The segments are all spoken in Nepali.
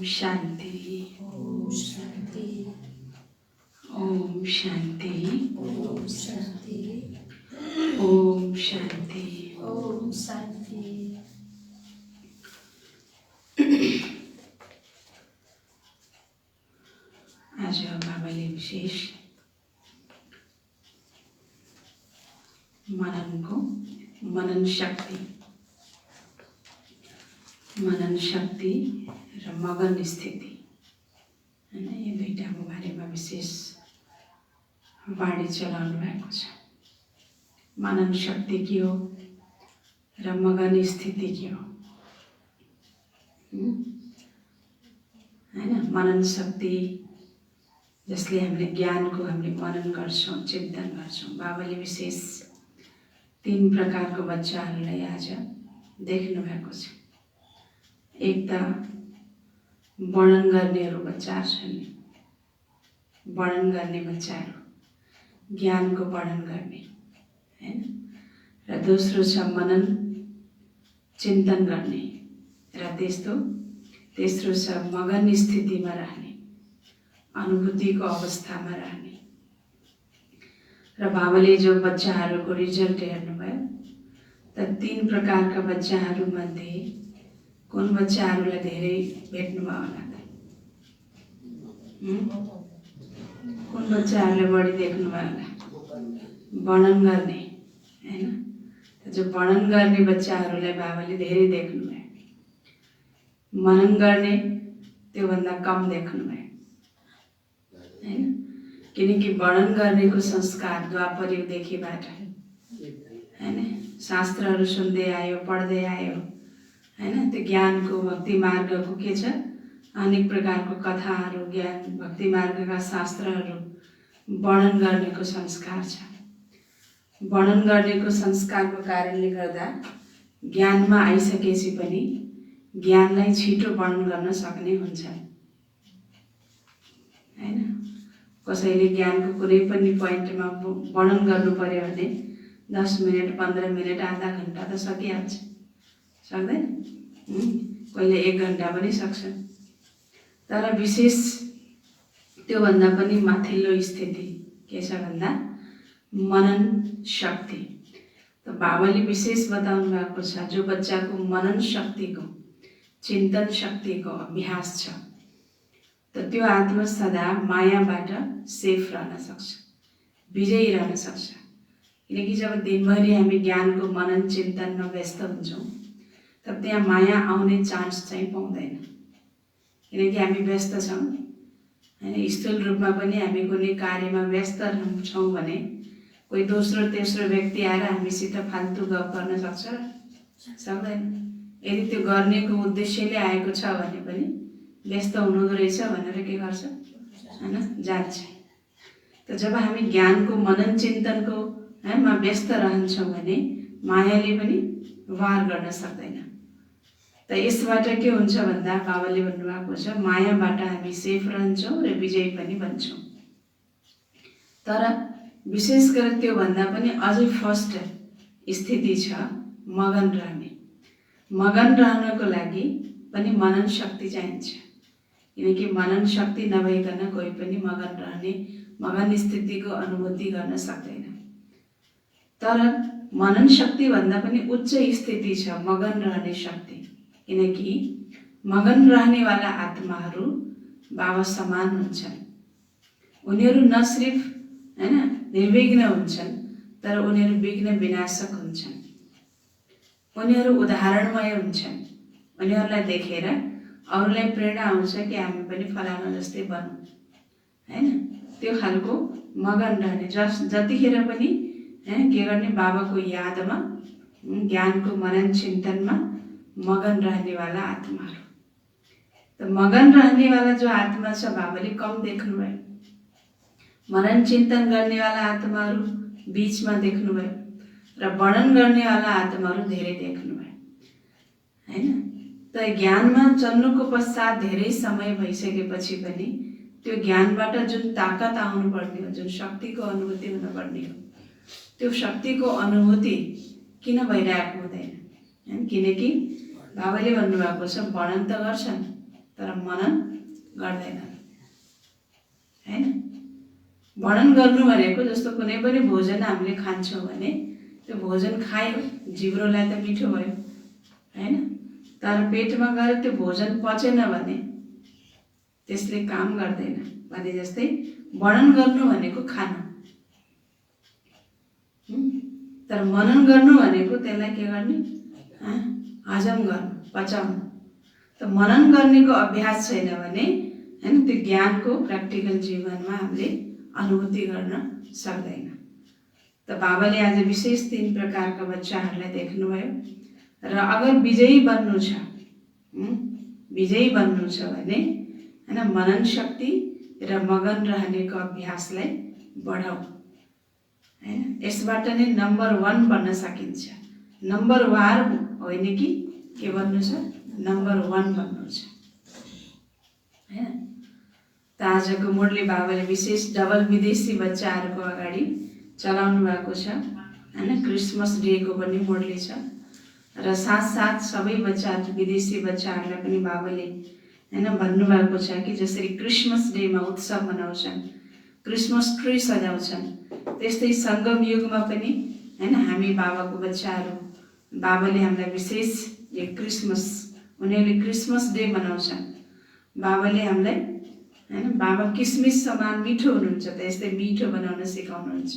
शान्ति ओम शान्ति ओम शान्ति ओम शान्ति ओम शान्ति ओम शान्ति। आज बाबाले विशेष मनन शक्ति र मगन स्थिति हैन, यो दुईटाको बारेमा विशेष वाणी चलाउनु भएको छ। मनन शक्ति के हो र मगन स्थिति के हो हैन। मनन शक्ति जसले हामीले ज्ञानको हामीले मनन गर्छौं, चिन्तन गर्छौं। बाबाले विशेष 3 प्रकारको बच्चाहरूलाई आज देख्नु भएको छ। एक त वर्णन गर्नेहरू बच्चाहरू छन्, वर्णन गर्ने बच्चाहरू, ज्ञानको वर्णन गर्ने हैन। र दोस्रो छ मनन चिन्तन गर्ने र तेस्रो छ मगन स्थितिमा रहने, अनुभूतिको अवस्थामा रहने। र बाबाले जो बच्चाहरूको रिजल्ट हेर्नुभयो त 3 प्रकारका बच्चाहरू मध्ये कुन बच्चाहरूलाई धेरै भेट्नुभयो होला त? कुन बच्चाहरूले बढी देख्नुभयो होला? वर्णन गर्ने हैन। जो वर्णन गर्ने बच्चाहरूलाई बाबाले धेरै देख्नुभयो। मनन गर्ने त्योभन्दा कम देख्नुभयो हैन। किनकि वर्णन गर्नेको संस्कार द्वापर युगदेखिबाट हैन, शास्त्रहरू सुन्दै आयो, पढ्दै आयो हैन। त्यो ज्ञानको भक्ति मार्गको के छ, अनेक प्रकारको कथाहरू, ज्ञान भक्ति मार्गका शास्त्रहरू वर्णन गर्नेको संस्कार छ। वर्णन गर्नेको संस्कारको कारणले गर्दा ज्ञानमा आइसकेपछि पनि ज्ञानलाई छिटो वर्णन गर्न सक्ने हुन्छ हैन। कसैले ज्ञानको कुनै पनि पोइन्टमा वर्णन गर्नु पर्यो भने 10 मिनेट, 15 मिनेट, आधा घण्टा त सकिहाल्छ, सक्दैन? कहिले 1 घण्टा पनि सक्छ। तर विशेष त्योभन्दा पनि माथिल्लो स्थिति के छ भन्दा मनन शक्ति। त बाबाले विशेष बताउनु भएको छ, जो बच्चाको मनन शक्तिको, चिन्तन शक्तिको अभ्यास छ त त्यो आत्मा सदा मायाबाट सेफ रहन सक्छ, विजयी रहन सक्छ। किनकि जब दिनभरि हामी ज्ञानको मनन चिन्तनमा व्यस्त हुन्छौँ तब त्यहाँ माया आउने चान्स चाहिँ पाउँदैन। किनकि हामी व्यस्त छौँ हैन। स्थूल रूपमा पनि हामी कुनै कार्यमा व्यस्त छौँ भने कोही दोस्रो तेस्रो व्यक्ति आएर हामीसित फाल्तु गफ गर्न सक्छ? सक्दैन। यदि त्यो गर्नेको उद्देश्यले आएको छ भने पनि व्यस्त हुनुहुँदो रहेछ भनेर के गर्छ हैन, जान्छ। त जब हामी ज्ञानको मनन चिन्तनको मा व्यस्त रहन्छौँ भने मायाले पनि वार गर्न सक्दैन। त यसबाट के हुन्छ भन्दा बाबाले भन्नुभएको छ, मायाबाट हामी सेफ रहन्छौँ र विजयी पनि बन्छौँ। तर विशेष गरेर त्यो भन्दा पनि अझै फर्स्ट स्थिति छ मगन रहने। मगन रहनको लागि पनि मनन शक्ति चाहिन्छ। किनकि मनन शक्ति नभइकन कोही पनि मगन रहने, मगन स्थितिको अनुभूति गर्न सक्दैन। तर मनन शक्ति भन्दा पनि उच्च स्थिति छ मगन रहने शक्ति। किनकि मगन रहनेवाला आत्माहरू बाबा समान हुन्छन्। उनीहरू न सिर्फ हैन निर्विघ्न हुन्छन्, तर उनीहरू विघ्न विनाशक हुन्छन्। उनीहरू उदाहरणमय हुन्छन्। उनीहरूलाई देखेर अरूलाई प्रेरणा आउँछ कि हामी पनि फलाना जस्तै बनौँ हैन। त्यो खालको मगन रहने, जतिखेर पनि के गर्ने, बाबाको यादमा, ज्ञानको मनन चिन्तनमा मगन रहनेवाला आत्माहरू। त मगन रहनेवाला जो आत्मा छ बाबाले कम देख्नुभयो। मनन चिन्तन गर्नेवाला आत्माहरू बीचमा देख्नुभयो र वर्णन गर्नेवाला आत्माहरू धेरै देख्नुभयो हैन। त ज्ञानमा चल्नुको पश्चात धेरै समय भइसकेपछि पनि त्यो ज्ञानबाट जुन ताकत आउनुपर्ने हो, जुन शक्तिको अनुभूति हुनुपर्ने हो, त्यो शक्तिको अनुभूति किन भइरहेको हुँदैन? किनकि बाबाले भन्नुभएको छ वर्णन त गर्छन् तर मनन गर्दैनन्, हैन। वर्णन गर्नु भनेको जस्तो कुनै पनि भोजन हामीले खान्छौँ भने त्यो भोजन खायो, जिब्रोलाई त मिठो भयो, हैन, तर पेटमा गएर त्यो भोजन पचेन भने त्यसले काम गर्दैन भने जस्तै वर्णन गर्नु भनेको खानु, तर मनन गर्नु भनेको त्यसलाई के गर्ने, हजम गर्नु, पचाउनु। त मनन गर्नेको अभ्यास छैन भने हैन त्यो ज्ञानको प्र्याक्टिकल जीवनमा हामीले अनुभूति गर्न सक्दैन। त बाबाले आज विशेष 3 प्रकारका बच्चाहरूलाई देख्नुभयो र अगर विजयी बन्नु छ, विजयी बन्नु छ भने हैन मनन शक्ति र मगन रहनेको अभ्यासलाई बढाऊ, हैन। यसबाट नै नम्बर 1 बन्न सकिन्छ। नम्बर वार होइन कि के बन्नु छ, नम्बर 1 बन्नु छ, हैन। त आजको मुरली बाबाले विशेष डबल विदेशी बच्चाहरूको अगाडि चलाउनु भएको छ, हैन। क्रिसमस डेको पनि मुरली छ र साथसाथ सबै बच्चा विदेशी बच्चाहरूलाई पनि बाबाले हैन भन्नुभएको छ कि जसरी क्रिसमस डेमा उत्सव मनाउँछन्, क्रिसमस ट्री सजाउँछन्, त्यस्तै सङ्गम युगमा पनि हैन हामी बाबाको बच्चाहरू, बाबाले हामीलाई विशेष यो क्रिसमस, उनीहरूले क्रिसमस डे मनाउँछन्। बाबाले हामीलाई हैन बाबा किसमिस समान मिठो हुनुहुन्छ, त यस्तै मिठो बनाउन सिकाउनुहुन्छ।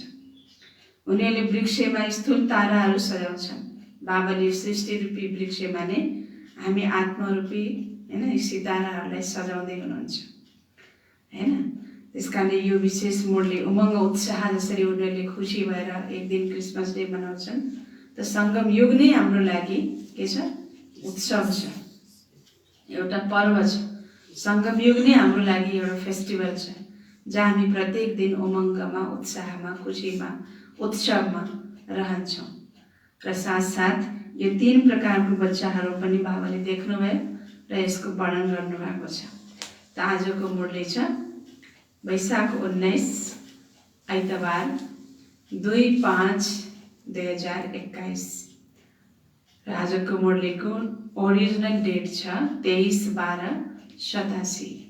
उनीहरूले वृक्षमा स्थूल ताराहरू सजाउँछन्, बाबाले सृष्टिरूपी वृक्षमा नै हामी आत्मरूपी हैन सिताराहरूलाई सजाउँदै हुनुहुन्छ, हैन। त्यसकारणले यो विशेष मुरली उमङ्ग उत्साह जसरी उनीहरूले खुसी भएर एक दिन क्रिसमस डे मनाउँछन्, त सङ्गम युग नै हाम्रो लागि के छ, उत्सव छ, एउटा पर्व छ। सङ्गम युग नै हाम्रो लागि एउटा फेस्टिभल छ जहाँ हामी प्रत्येक दिन उमङ्गमा, उत्साहमा, खुसीमा, उत्सवमा रहन्छौँ। र साथसाथ यो 3 प्रकारको बच्चाहरू पनि बाबाले देख्नुभयो र यसको वर्णन गर्नुभएको छ। त आजको मुरली छ वैशाख 19 आइतबार 2/5/2021 र आजको मुरलीको ओरिजिनल डेट छ 23/12/87।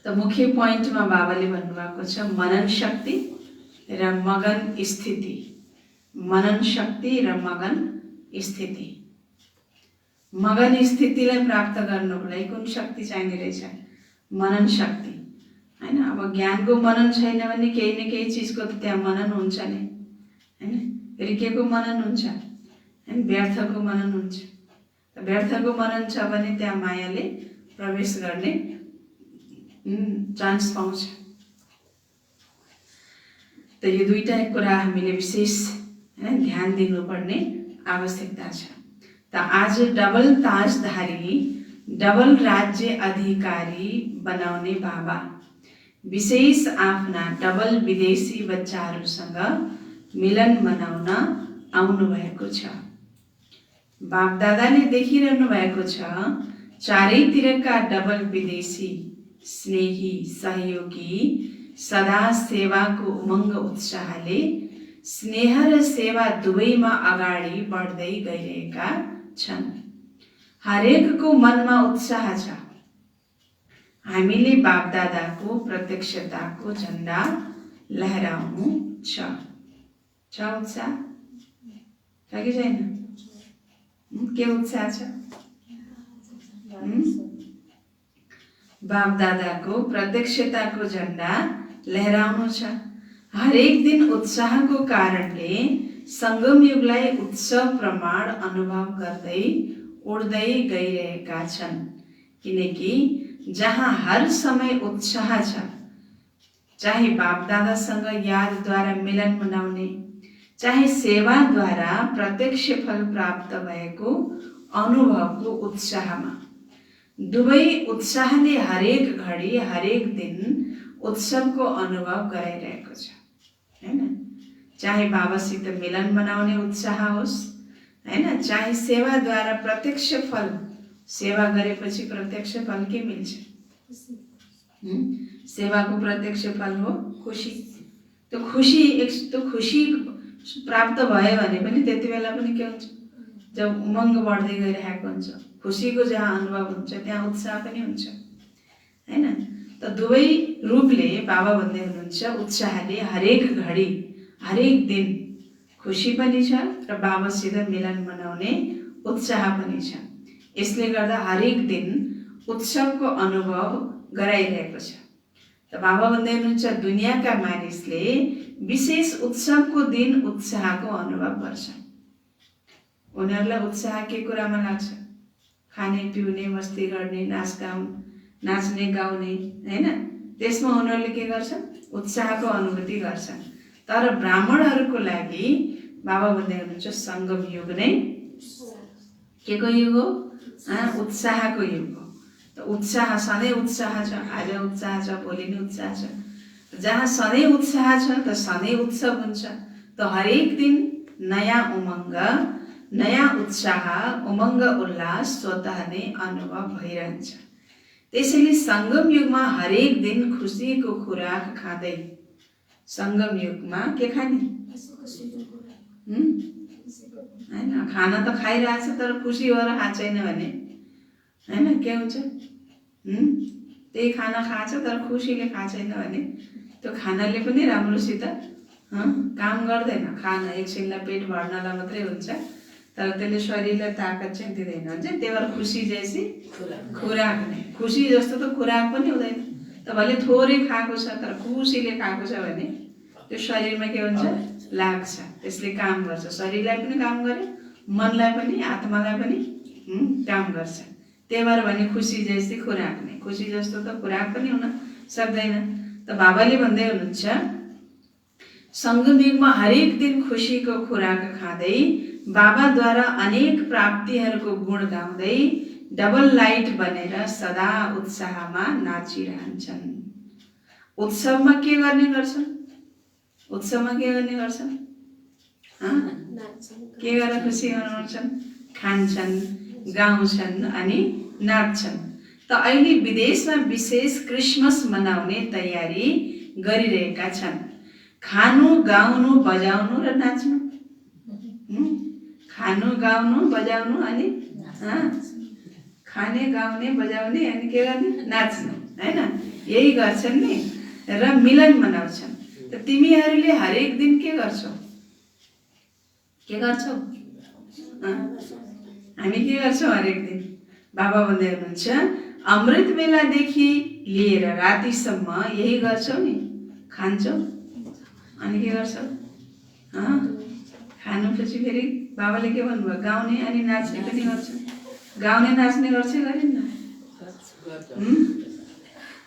त मुख्य पोइन्टमा बाबाले भन्नुभएको छ मनन शक्ति र मगन स्थिति, मनन शक्ति र मगन स्थिति। मगन स्थितिलाई प्राप्त गर्नको लागि कुन शक्ति चाहिने रहेछ, मनन शक्ति, हैन। अब ज्ञानको मनन छैन भने केही न केही चिजको त त्यहाँ मनन हुन्छ नै, हैन। फेरि के को मनन हुन्छ, हैन, व्यर्थको मनन हुन्छ। त व्यर्थको मनन छ भने त्यहाँ मायाले प्रवेश गर्ने चान्स पाउँछ। त यो दुईटा कुरा हामीले विशेष हैन ध्यान दिनुपर्ने आवश्यकता छ। त आज डबल ताजधारी, डबल राज्य अधिकारी बनाउने बाबा विशेष आफ्ना डबल विदेशी बच्चाहरूसँग मिलन मनाउन आउनु भएको छ। बापदादाले देखिरहनु भएको छ चारैतिरका डबल विदेशी स्नेही, सहयोगी, सदा सेवाको उमङ्ग उत्साहले स्नेह र सेवा दुवैमा अगाडि बढ्दै गइरहेका छन्। हरेकको मनमा उत्साह छ। हामीले बापदादाको प्रत्यक्षताको झन्डा लहराउनु छ। उत्साह छ कि छैन? के उत्साह छ? बापदादाको प्रत्यक्षताको झन्डा लहराउनु छ। हरेक दिन उत्साहको कारणले सङ्गम युगलाई उत्सव प्रमाण अनुभव गर्दै उड्दै गइरहेका छन्। किनकि जहाँ हर समय उत्साह छ, चाहे बापदादासँग यादद्वारा मिलन मनाउने, चाहे सेवाद्वारा प्रत्यक्ष फल प्राप्त भएको अनुभवको उत्साहमा, दुवै उत्साहले हरेक घडी हरेक दिन उत्सवको अनुभव गराइरहेको छ, हैन। चाहे बाबासित मिलन मनाउने उत्साह होस्, हैन, चाहे सेवाद्वारा प्रत्यक्ष फल, सेवा गरेपछि प्रत्यक्ष फल के मिल्छ? सेवाको प्रत्यक्ष फल हो खुसी। त्यो खुसी प्राप्त भयो भने पनि त्यति बेला पनि के हुन्छ? जब उमङ्ग बढ्दै गइरहेको हुन्छ, खुसीको जहाँ अनुभव हुन्छ त्यहाँ उत्साह पनि हुन्छ हैन। त दुवै रूपले बाबा भन्दै हुनुहुन्छ उत्साहले हरेक घडी हरेक दिन खुसी पनि छ र बाबासित मिलन मनाउने उत्साह पनि छ। यसले गर्दा हरेक दिन उत्सवको अनुभव गराइरहेको छ। त बाबा भन्दै हुनुहुन्छ दुनियाँका मानिसले विशेष उत्सवको दिन उत्साहको अनुभव गर्छ। उनीहरूलाई उत्साह के कुरामा लाग्छ? खाने पिउने मस्ती गर्ने नाच्ने गाउने हैन, त्यसमा उनीहरूले के गर्छन्? उत्साहको अनुभूति गर्छन्। तर ब्राह्मणहरूको लागि बाबा भन्दै हुनुहुन्छ सङ्गम युग नै के को युग हो? उत्साहको युग हो। त उत्साह सधैँ उत्साह छ, आज उत्साह छ, भोलि नै उत्साह छ। जहाँ सधैँ उत्साह छ त सधैँ उत्सव हुन्छ। त हरेक दिन नयाँ उमङ्ग, नयाँ उत्साह, उमङ्ग उल्लास स्वतः नै अनुभव भइरहन्छ। त्यसैले सङ्गम युगमा हरेक दिन खुसीको खुराक खाँदै, सङ्गम युगमा के खाने? हैन, खाना त खाइरहेछ तर खुसी भएर खाएको छैन भने हैन के हुन्छ? त्यही खाना खान्छ तर खुसीले खाएको छैन भने त्यो खानाले पनि राम्रोसित काम गर्दैन। खाना एकछिनलाई पेट भर्नलाई मात्रै हुन्छ तर त्यसले शरीरलाई ताकत चाहिँ दिँदैन हुन्छ। त्यही भएर खुसी जैसी खुराक नै, खुसी जस्तो त खुराक पनि हुँदैन। त भले थोरै खाएको छ तर खुसीले खाएको छ भने त्यो शरीरमा के हुन्छ? लाग्छ, त्यसले काम गर्छ। शरीरलाई पनि काम गर्यो, मनलाई पनि, आत्मालाई पनि काम गर्छ। त्यही भएर भने खुसी जैसी खुराक नै, खुसी जस्तो त खुराक पनि हुन सक्दैन। त बाबाले भन्दै हुनुहुन्छ सङ्गम युगमा हरेक दिन खुसीको खुराक खाँदै बाबाद्वारा अनेक प्राप्तिहरूको गुण गाउँदै डबल लाइट बनेर सदा उत्साहमा नाचिरहन्छन्। उत्सवमा के गर्ने गर्छन्? उत्सवमा के गर्ने गर्छन्? के गरेर खुसी गर्छन्? खान्छन्, गाउँछन् अनि नाच्छन्। त अहिले विदेशमा विशेष क्रिसमस मनाउने तयारी गरिरहेका छन्। खानु, गाउनु, बजाउनु र नाच्नु। खानु, गाउनु, बजाउनु अनि खाने, गाउने, बजाउने अनि के गर्ने? नाच्नु हैन, यही गर्छन् नि र मिलन मनाउँछन्। त तिमीहरूले हरेक दिन के गर्छौ? के गर्छौ? हामी के गर्छौँ हरेक दिन? बाबा भन्दै हुनुहुन्छ अमृत बेलादेखि लिएर रातिसम्म यही गर्छौ नि, खान्छौ अनि के गर्छौ? खानुपछि फेरि बाबाले के भन्नुभयो? गाउने अनि नाच्ने पनि गर्छ। गाउने नाच्ने गर्छ गरिन्न?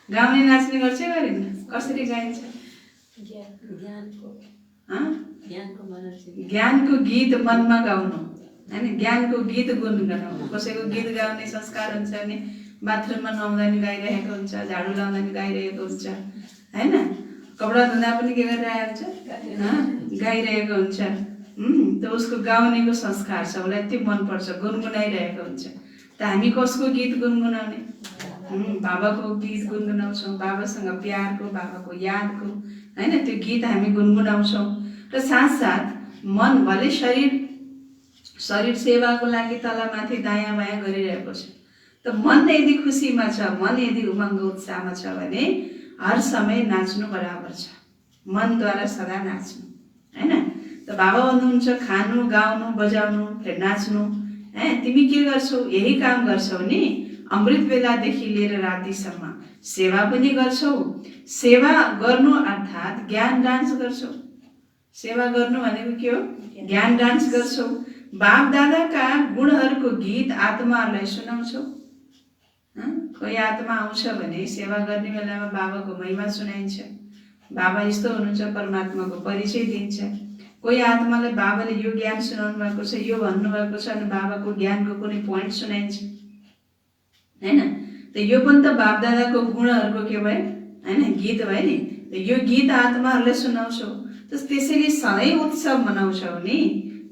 गाउने नाच्ने गर्छ गरिन्न? कसरी गाइन्छ? ज्ञानको गीत मनमा गाउनु हैन, ज्ञानको गीत गुनगुनाउनु। कसैको गीत गाउने संस्कार हुन्छ भने बाथरुममा नुहाउँदा नि गाइरहेको हुन्छ, झाडु लाउँदा नि गाइरहेको हुन्छ हैन, कपडा धुँदा पनि के गरिरहेको हुन्छ? गाइरहेको हुन्छ। त उसको गाउनेको संस्कार छ, उसलाई त्यो मनपर्छ, गुनगुनाइरहेको हुन्छ। त हामी कसको गीत गुनगुनाउने? बाबाको गीत गुनगुनाउँछौँ, बाबासँग प्यारको, बाबाको यादको हैन, त्यो गीत हामी गुनगुनाउँछौँ। र साथसाथ मन भले शरीर सेवाको लागि तलमाथि दायाँ बायाँ गरिरहेको छ, त मन यदि खुसीमा छ, मन यदि उमङ्ग उत्साहमा छ भने हर समय नाच्नु बराबर छ। मनद्वारा सदा नाच्नु हैन। त बाबा भन्नुहुन्छ खानु, गाउनु, बजाउनु र नाच्नु। तिमी के गर्छौ? यही काम गर्छौ नि। अमृत बेलादेखि लिएर रातिसम्म सेवा पनि गर्छौ। सेवा गर्नु अर्थात् ज्ञान डान्स गर्छौ। सेवा गर्नु भनेको के हो? ज्ञान डान्स गर्छौ। बाप दादाका गुणहरूको गीत आत्माहरूलाई सुनाउँछौ। कोही आत्मा आउँछ भने सेवा गर्ने बेलामा बाबाको महिमा सुनाइन्छ, बाबा यस्तो हुनुहुन्छ, परमात्माको परिचय दिन्छ। कोही आत्मालाई बाबाले यो ज्ञान सुनाउनु भएको छ, यो भन्नुभएको छ अनि बाबाको ज्ञानको कुनै पोइन्ट सुनाइन्छ हैन। त यो पनि त बाप दादाको गुणहरूको के भयो हैन, गीत भयो नि। यो गीत आत्माहरूलाई सुनाउँछौ। त्यसैले सधैँ उत्सव मनाउँछौ नि।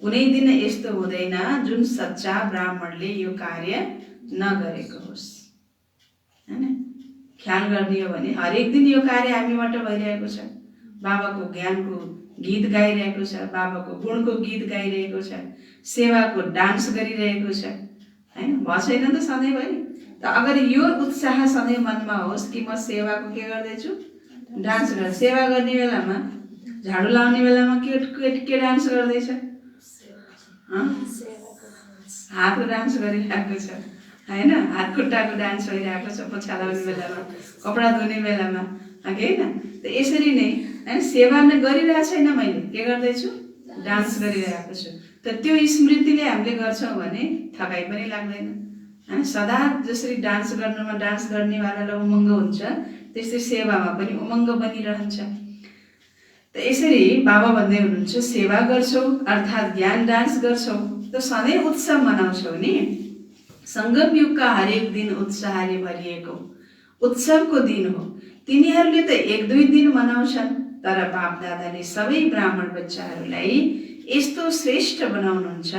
कुनै दिन यस्तो हुँदैन जुन सच्चा ब्राह्मणले यो कार्य नगरेको होस् हैन। ख्याल गर्ने हो भने हरेक दिन यो कार्य हामीबाट भइरहेको छ। बाबाको ज्ञानको गीत गाइरहेको छ, बाबाको गुणको गीत गाइरहेको छ, सेवाको डान्स गरिरहेको छ हैन, भएको छैन त सधैँभरि। त अगर यो उत्साह सधैँ मनमा होस् कि म सेवाको के गर्दैछु, डान्स गर्छु। सेवा गर्ने बेलामा, झाडु लाउने बेलामा के डान्स गर्दैछ, हातको डान्स गरिरहेको छ हैन, हात खुट्टाको डान्स भइरहेको छ पोछा लाउने बेलामा, कपडा धुने बेलामा, होइन? त यसरी नै हैन, सेवा नै गरिरहेको छैन, मैले के गर्दैछु, डान्स गरिरहेको छु। त त्यो स्मृतिले हामीले गर्छौँ भने थकाइ पनि लाग्दैन हैन। सदा जसरी डान्स गर्नुमा डान्स गर्नेवालालाई उमङ्ग हुन्छ, त्यस्तै सेवामा पनि उमङ्ग बनिरहन्छ। त यसरी बाबा भन्दै हुनुहुन्छ सेवा गर्छौ अर्थात् ज्ञान डान्स गर्छौ त सधैँ उत्सव मनाउँछौ नि। सङ्गम युगका हरेक दिन उत्साहले भरिएको उत्सवको दिन हो। तिनीहरूले त 1-2 दिन मनाउँछन्, तर बापदादाले सबै ब्राह्मण बच्चाहरूलाई यस्तो श्रेष्ठ बनाउनुहुन्छ,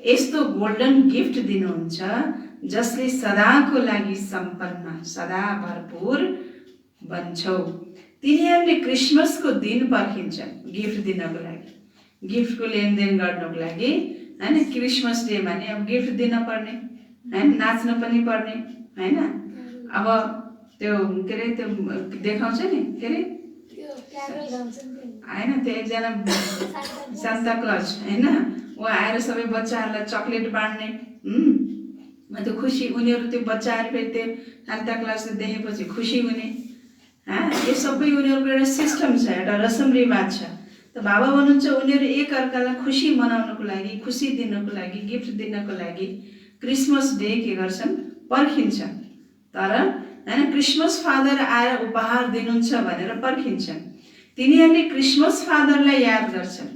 यस्तो गोल्डन गिफ्ट दिनुहुन्छ जसले सदाको लागि सम्पन्न, सदा भरपुर बन्छौ। तिनीहरूले क्रिसमसको दिन पर्खिन्छन् गिफ्ट दिनको लागि, गिफ्टको लेनदेन गर्नको लागि हैन। क्रिसमस डेमा नि अब गिफ्ट दिन पर्ने हैन, नाच्न पनि पर्ने हैन। अब त्यो के अरे त्यो देखाउँछ नि के अरे हैन, त्यो एकजना सान्ता क्लज हैन, उहाँ आएर सबै बच्चाहरूलाई चक्लेट बाँड्ने, त्यो खुसी, उनीहरू त्यो बच्चाहरू फेरि त्यो सान्ता क्लज देखेपछि खुसी हुने, यो सबै उनीहरूको एउटा सिस्टम छ, एउटा रसम रिवाज छ। त बाबा भन्नुहुन्छ उनीहरू एक अर्कालाई खुसी मनाउनको लागि, खुसी दिनको लागि, गिफ्ट दिनको लागि क्रिसमस डे के गर्छन्, पर्खिन्छन्। तर हैन, क्रिसमस फादर आएर उपहार दिनुहुन्छ भनेर पर्खिन्छन्। तिनीहरूले क्रिसमस फादरलाई याद गर्छन्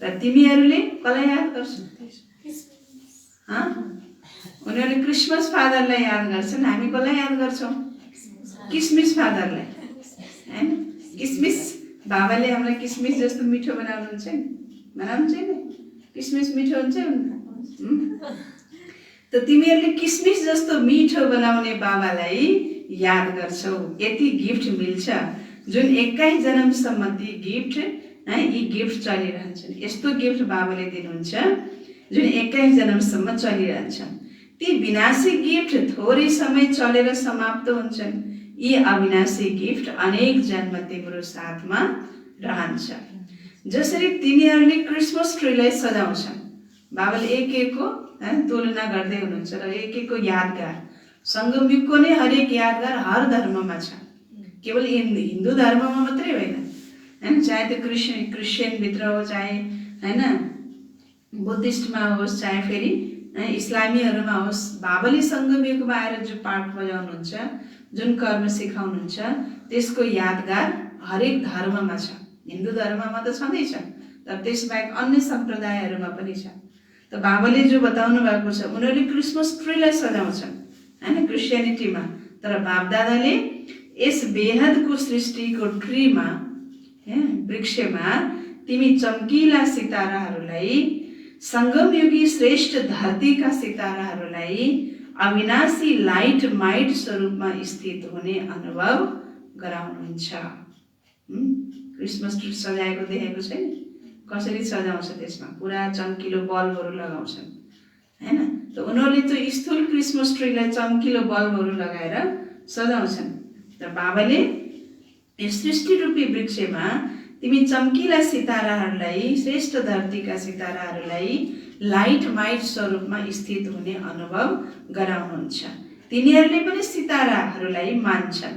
र तिमीहरूले कसलाई याद गर्छौ, उनीहरूले क्रिसमस फादरलाई याद गर्छन्, हामी कसलाई याद गर्छौँ, किसमिस फादरलाई हैन। किसमिस बाबाले हामीलाई किसमिस जस्तो मिठो बनाउनुहुन्छ नि, बनाउनुहुन्छ नि, किसमिस मिठो हुन्छ त तिमीहरूले किसमिस जस्तो मिठो बनाउने बाबालाई याद गर्छौ। यति गिफ्ट मिल्छ जुन 21 जन्मसम्म ती गिफ्ट यी गिफ्ट चलिरहन्छन्। यस्तो गिफ्ट बाबाले दिनुहुन्छ जुन 21 जन्मसम्म चलिरहन्छन्। ती विनाशी गिफ्ट थोरै समय चलेर समाप्त हुन्छन्। यी अविनाशी गिफ्ट अनेक जन्म तिम्रो साथमा रहन्छ। जसरी तिनीहरूले क्रिसमस ट्रीलाई सजाउँछन्, बाबाले एक-एकको तुलना गर्दै हुनुहुन्छ र एक-एकको यादगार, सङ्गम युगको नै हरेक यादगार हर धर्ममा छ, केवल हिन्दू धर्ममा मात्रै होइन हैन। चाहे त्यो क्रिस्चियनभित्र हो, चाहे हैन बुद्धिस्टमा होस्, चाहे फेरि इस्लामीहरूमा होस्, बाबाले सङ्गम युगमा आएर जो पाठ बजाउनुहुन्छ, जुन कर्म सिकाउनुहुन्छ, त्यसको यादगार हरेक धर्ममा छ। हिन्दू धर्ममा त छँदैछ, तर त्यसबाहेक अन्य सम्प्रदायहरूमा पनि छ। त बाबाले जो बताउनु भएको छ, उनीहरूले क्रिसमस ट्रीलाई सजाउँछन् हैन क्रिस्चियनिटीमा, तर बापदादाले यस बेहदको सृष्टिको ट्रीमा, वृक्षमा तिमी चम्किला सिताराहरूलाई, सङ्गमयुगी श्रेष्ठ धरतीका सिताराहरूलाई अविनाशी लाइट माइट स्वरूपमा स्थित हुने अनुभव गराउनुहुन्छ। क्रिसमस ट्री सजाएको देखेको छैन, कसरी सजाउँछ, त्यसमा पुरा चम्किलो बल्बहरू लगाउँछन् हैन। त उनीहरूले त्यो स्थूल क्रिसमस ट्रीलाई चम्किलो बल्बहरू लगाएर सजाउँछन्। त बाबाले यस सृष्टि रूपी वृक्षमा तिमी चम्किला सिताराहरूलाई, श्रेष्ठ धरतीका सिताराहरूलाई लाइट माइट स्वरूपमा स्थित हुने अनुभव गराउनुहुन्छ। तिनीहरूले पनि सिताराहरूलाई मान्छन्,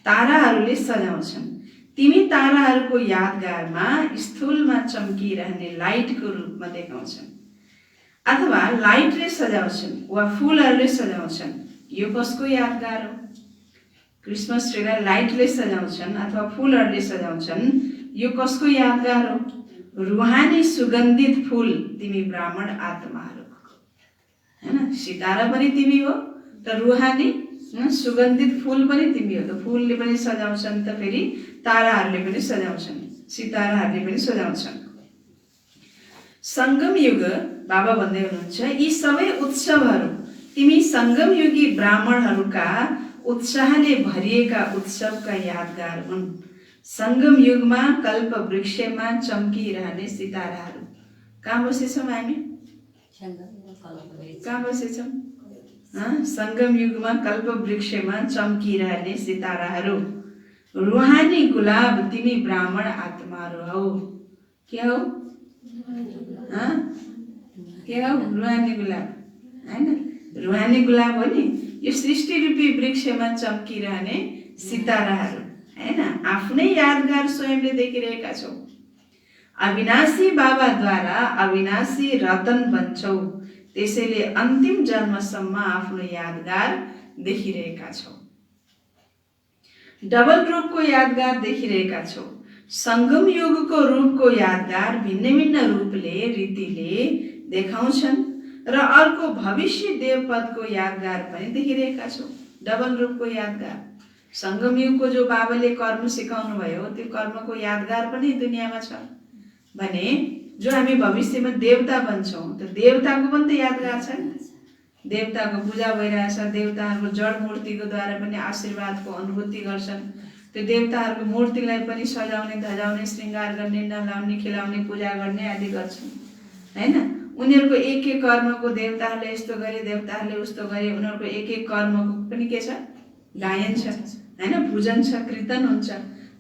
ताराहरूले सजाउँछन्। तिमी ताराहरूको यादगारमा स्थूलमा चम्किरहने लाइटको रूपमा देखाउँछन्, अथवा लाइटले सजाउँछन् वा फुलहरूले सजाउँछन्। यो कसको यादगार हो? क्रिसमस ट्रीलाई लाइटले सजाउँछन् अथवा फुलहरूले सजाउँछन्, यो कसको यादगार हो? रुहानी सुगन्धित फुल तिमी ब्राह्मण आत्माहरूको हैन। सितारा पनि तिमी हो, त रुहानी सुगन्धित फुल पनि तिमी हो। त फुलले पनि सजाउँछन्, त फेरि ताराहरूले पनि सजाउँछन्, सिताराहरूले पनि सजाउँछन्। सङ्गम युग बाबा भन्दै हुनुहुन्छ, यी सबै उत्सवहरू तिमी सङ्गम युगी ब्राह्मणहरूका उत्साहले भरिएका उत्सवका यादगार हुन्। सङ्गम युगमा कल्प वृक्षमा चम्किरहने सिताराहरू। कहाँ बसेछौँ हामी? कहाँ बसेछौ? सङ्गम युगमा कल्प वृक्षमा चम्किरहने सिताराहरू, रुहानी गुलाब तिमी ब्राह्मण आत्माहरू हौ। के हौ? के हौ? रुहानी गुलाब हैन? रुहानी गुलाब हो नि, यो सृष्टि रूपी वृक्षमा चम्किरहने सिताराहरू हैन? आफ्नै यादगार स्वयंले देखिरहेका छौ। अविनाशी बाबाद्वारा अविनाशी रतन बन्छौ, त्यसैले अन्तिम जन्मसम्म आफ्नो यादगार देखिरहेका छौ। डबल रूपको यादगार देखिरहेका छौ। सङ्गम युगको रूपको यादगार भिन्न भिन्न रूपले रीतिले देखाउँछन् र अर्को भविष्य देवपदको यादगार पनि देखिरहेका छौ। डबल रूपको यादगार सङ्गम युगको जो बाबाले कर्म सिकाउनु भयो त्यो कर्मको यादगार पनि दुनियाँमा छ भने जो हामी भविष्यमा देवता बन्छौँ त्यो देवताको पनि त यादगार छ नि। देवताको पूजा भइरहेछ, देवताहरूको जड मूर्तिको द्वारा पनि आशीर्वादको अनुभूति गर्छन्। त्यो देवताहरूको मूर्तिलाई पनि सजाउने, धजाउने, श्रृङ्गार गर्ने, नलाउने, खिलाउने, पूजा गर्ने आदि गर्छन् हैन? उनीहरूको एक एक कर्मको देवताहरूले यस्तो गरे, देवताहरूले उस्तो गरे, उनीहरूको एक एक कर्मको पनि के छ? गायन छ हैन? पूजन छ, कीर्तन हुन्छ।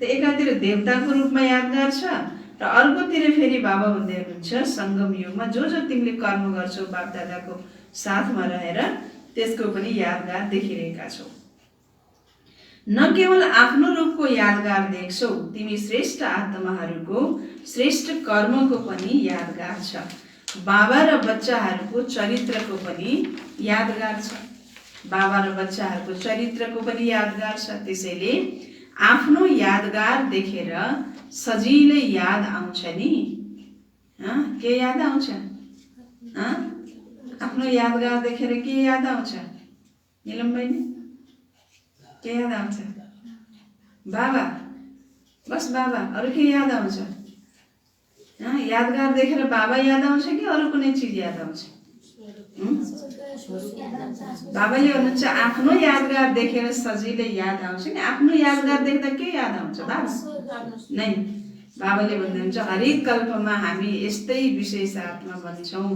त एकातिर देवताको रूपमा यादगार छ र अर्कोतिर फेरि बाबा भन्दै हुनुहुन्छ सङ्गम युगमा जो जो तिमीले कर्म गर्छौ बापदादाको साथमा रहेर त्यसको पनि यादगार देखिरहेका छौ। न केवल आफ्नो रूपको यादगार देख्छौ, तिमी श्रेष्ठ आत्माहरूको श्रेष्ठ कर्मको पनि यादगार छ। बाबा र बच्चाहरूको चरित्रको पनि यादगार छ। बाबा र बच्चाहरूको चरित्रको पनि यादगार छ। त्यसैले आफ्नो यादगार देखेर सजिलै याद आउँछ नि। के याद आउँछ? आफ्नो यादगार देखेर के याद आउँछ? निलम बहिनी के याद आउँछ? बाबा, बस बाबा। अरू के याद आउँछ? यादगार देखेर बाबा याद आउँछ कि अरू कुनै चिज याद आउँछ? बाबाले भन्नुहुन्छ आफ्नो यादगार देखेर सजिलै याद आउँछ नि। आफ्नो यादगार देख्दा के याद आउँछ बाबा? नै बाबाले भन्नुहुन्छ हरेक कल्पमा हामी यस्तै विशेष आत्मा बन्छौँ।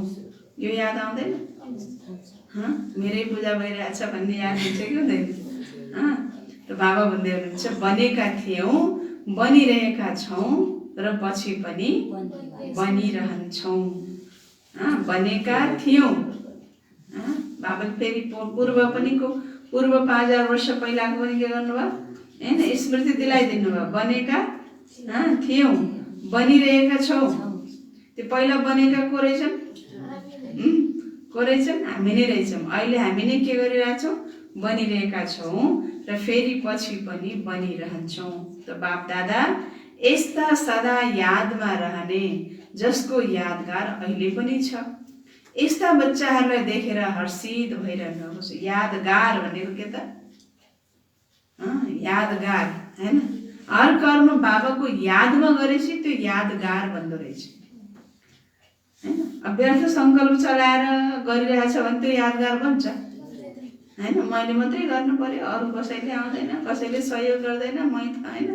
यो याद आउँदैन? मेरै पूजा भइरहेछ भन्ने याद हुन्छ कि हुँदैन? त बाबा भन्दै हुनुहुन्छ बनेका थियौँ, बनिरहेका छौँ र पछि पनि बनिरहन्छौँ। बनेका थियौँ। बाबाले फेरि पूर्व 5000 वर्ष पहिलाको पनि के गर्नुभयो हैन? स्मृति दिलाइदिनु भयो। बनेका थियौँ, बनिरहेका छौँ। त्यो पहिला बनेका को रहेछन्? को रहेछन्? हामी नै रहेछौँ। अहिले हामी नै के गरिरहेछौँ? बनिरहेका छौँ र फेरि पछि पनि बनिरहन्छौँ। त बाप दादा यस्ता सदा यादमा रहने जसको यादगार अहिले पनि छ। यस्ता बच्चाहरूलाई देखेर हर्षित भइरहनुहोस्। यादगार भनेको के त? यादगार हैन? हर कर्म बाबाको यादमा गरेपछि त्यो यादगार भन्दो रहेछ हैन? व्यर्थ सङ्कल्प चलाएर गरिरहेछ भने त्यो यादगार बन्छ हैन? मैले मात्रै गर्नु पर्यो, अरू कसैले आउँदैन, कसैले सहयोग गर्दैन, हैन?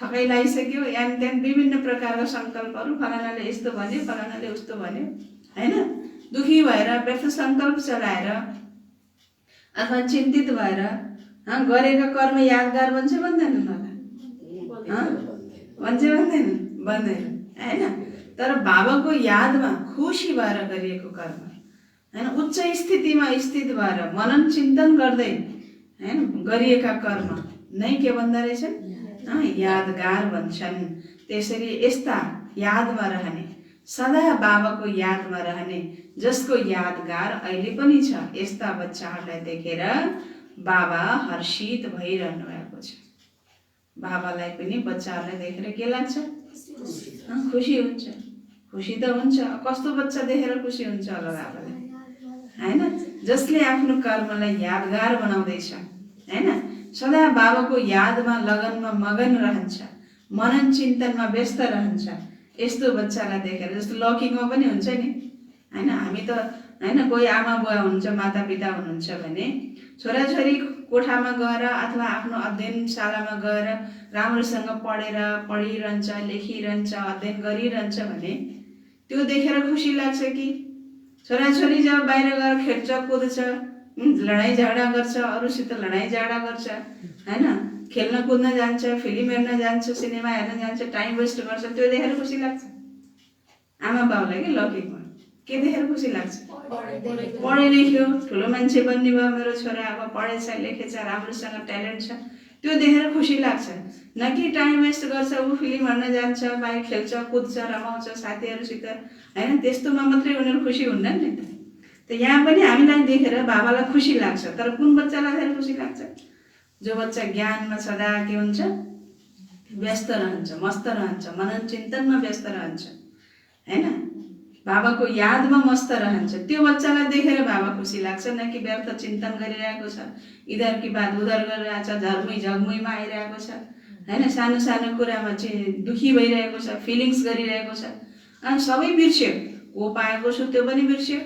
थकाइ लागिसक्यो, यान त्यान विभिन्न प्रकारका सङ्कल्पहरू, फलानाले यस्तो भन्यो, फलानाले उस्तो भन्यो हैन? दुखी भएर व्यर्थ सङ्कल्प चलाएर अथवा चिन्तित भएर गरेका कर्म यादगार बन्छ भन्दैन होला? भन्छ भन्दैन? भन्दैन हैन? तर बाबाको यादमा खुसी भएर गरिएको कर्म हैन? उच्च स्थितिमा स्थित भएर मनन चिन्तन गर्दै हैन गरिएका कर्म नै के भन्दा रहेछन्? यादगार भन्छन्। त्यसरी यस्ता यादमा रहने, सदा बाबाको यादमा रहने जसको यादगार अहिले पनि छ, यस्ता बच्चाहरूलाई देखेर बाबा हर्षित भइरहनु भएको छ। बाबालाई पनि बच्चाहरूलाई देखेर के लाग्छ? खुसी हुन्छ। खुसी त हुन्छ। कस्तो बच्चा देखेर खुसी हुन्छ होला बाबालाई हैन? जसले आफ्नो कर्मलाई यादगार बनाउँदैछ हैन? सदा बाबाको यादमा लगनमा मगन रहन्छ, मनन चिन्तनमा व्यस्त रहन्छ। यस्तो बच्चालाई देखेर, जस्तो लौकिकमा पनि हुन्छ नि हैन? हामी त हैन कोही आमा बुवा हुनुहुन्छ, माता पिता हुनुहुन्छ भने छोराछोरी कोठामा गएर अथवा आफ्नो अध्ययनशालामा गएर राम्रोसँग पढिरहन्छ, लेखिरहन्छ, अध्ययन गरिरहन्छ भने त्यो देखेर खुसी लाग्छ कि छोराछोरी जब बाहिर गएर खेल्छ कुद्छ, लडाइँ झगडा गर्छ, अरूसित लडाइँ झगडा गर्छ होइन, खेल्न कुद्न जान्छ, फिल्म हेर्न जान्छ, सिनेमा हेर्न जान्छ, टाइम वेस्ट गर्छ, त्यो देखेर खुसी लाग्छ आमा बाउलाई कि लौकिकमा के देखेर खुसी लाग्छ? पढे लेख्यो, ठुलो मान्छे बन्ने भयो मेरो छोरा, अब पढेछ लेखेछ, राम्रोसँग ट्यालेन्ट छ, त्यो देखेर खुसी लाग्छ। न कि टाइम वेस्ट गर्छ, ऊ फिल्म हेर्न जान्छ, बाहिर खेल्छ कुद्छ रमाउँछ साथीहरूसित होइन, त्यस्तोमा मात्रै उनीहरू खुसी हुन्नन् नि त। यहाँ पनि हामीलाई देखेर बाबालाई खुसी लाग्छ, तर कुन बच्चालाई देखेर खुसी लाग्छ? जो बच्चा ज्ञानमा सदा के हुन्छ? व्यस्त रहन्छ, मस्त रहन्छ, मनन चिन्तनमा व्यस्त रहन्छ होइन, बाबाको यादमा मस्त रहन्छ, त्यो बच्चालाई देखेर बाबा खुसी लाग्छ। न कि व्यर्थ चिन्तन गरिरहेको छ, इधर कि बात उधर गरिरहेको छ, झर्मुई झगमुईमा आइरहेको छ होइन, सानो सानो कुरामा चाहिँ दुखी भइरहेको छ, फिलिङ्स गरिरहेको छ, अनि सबै बिर्स्यो। को पाएको छु त्यो पनि बिर्स्यो,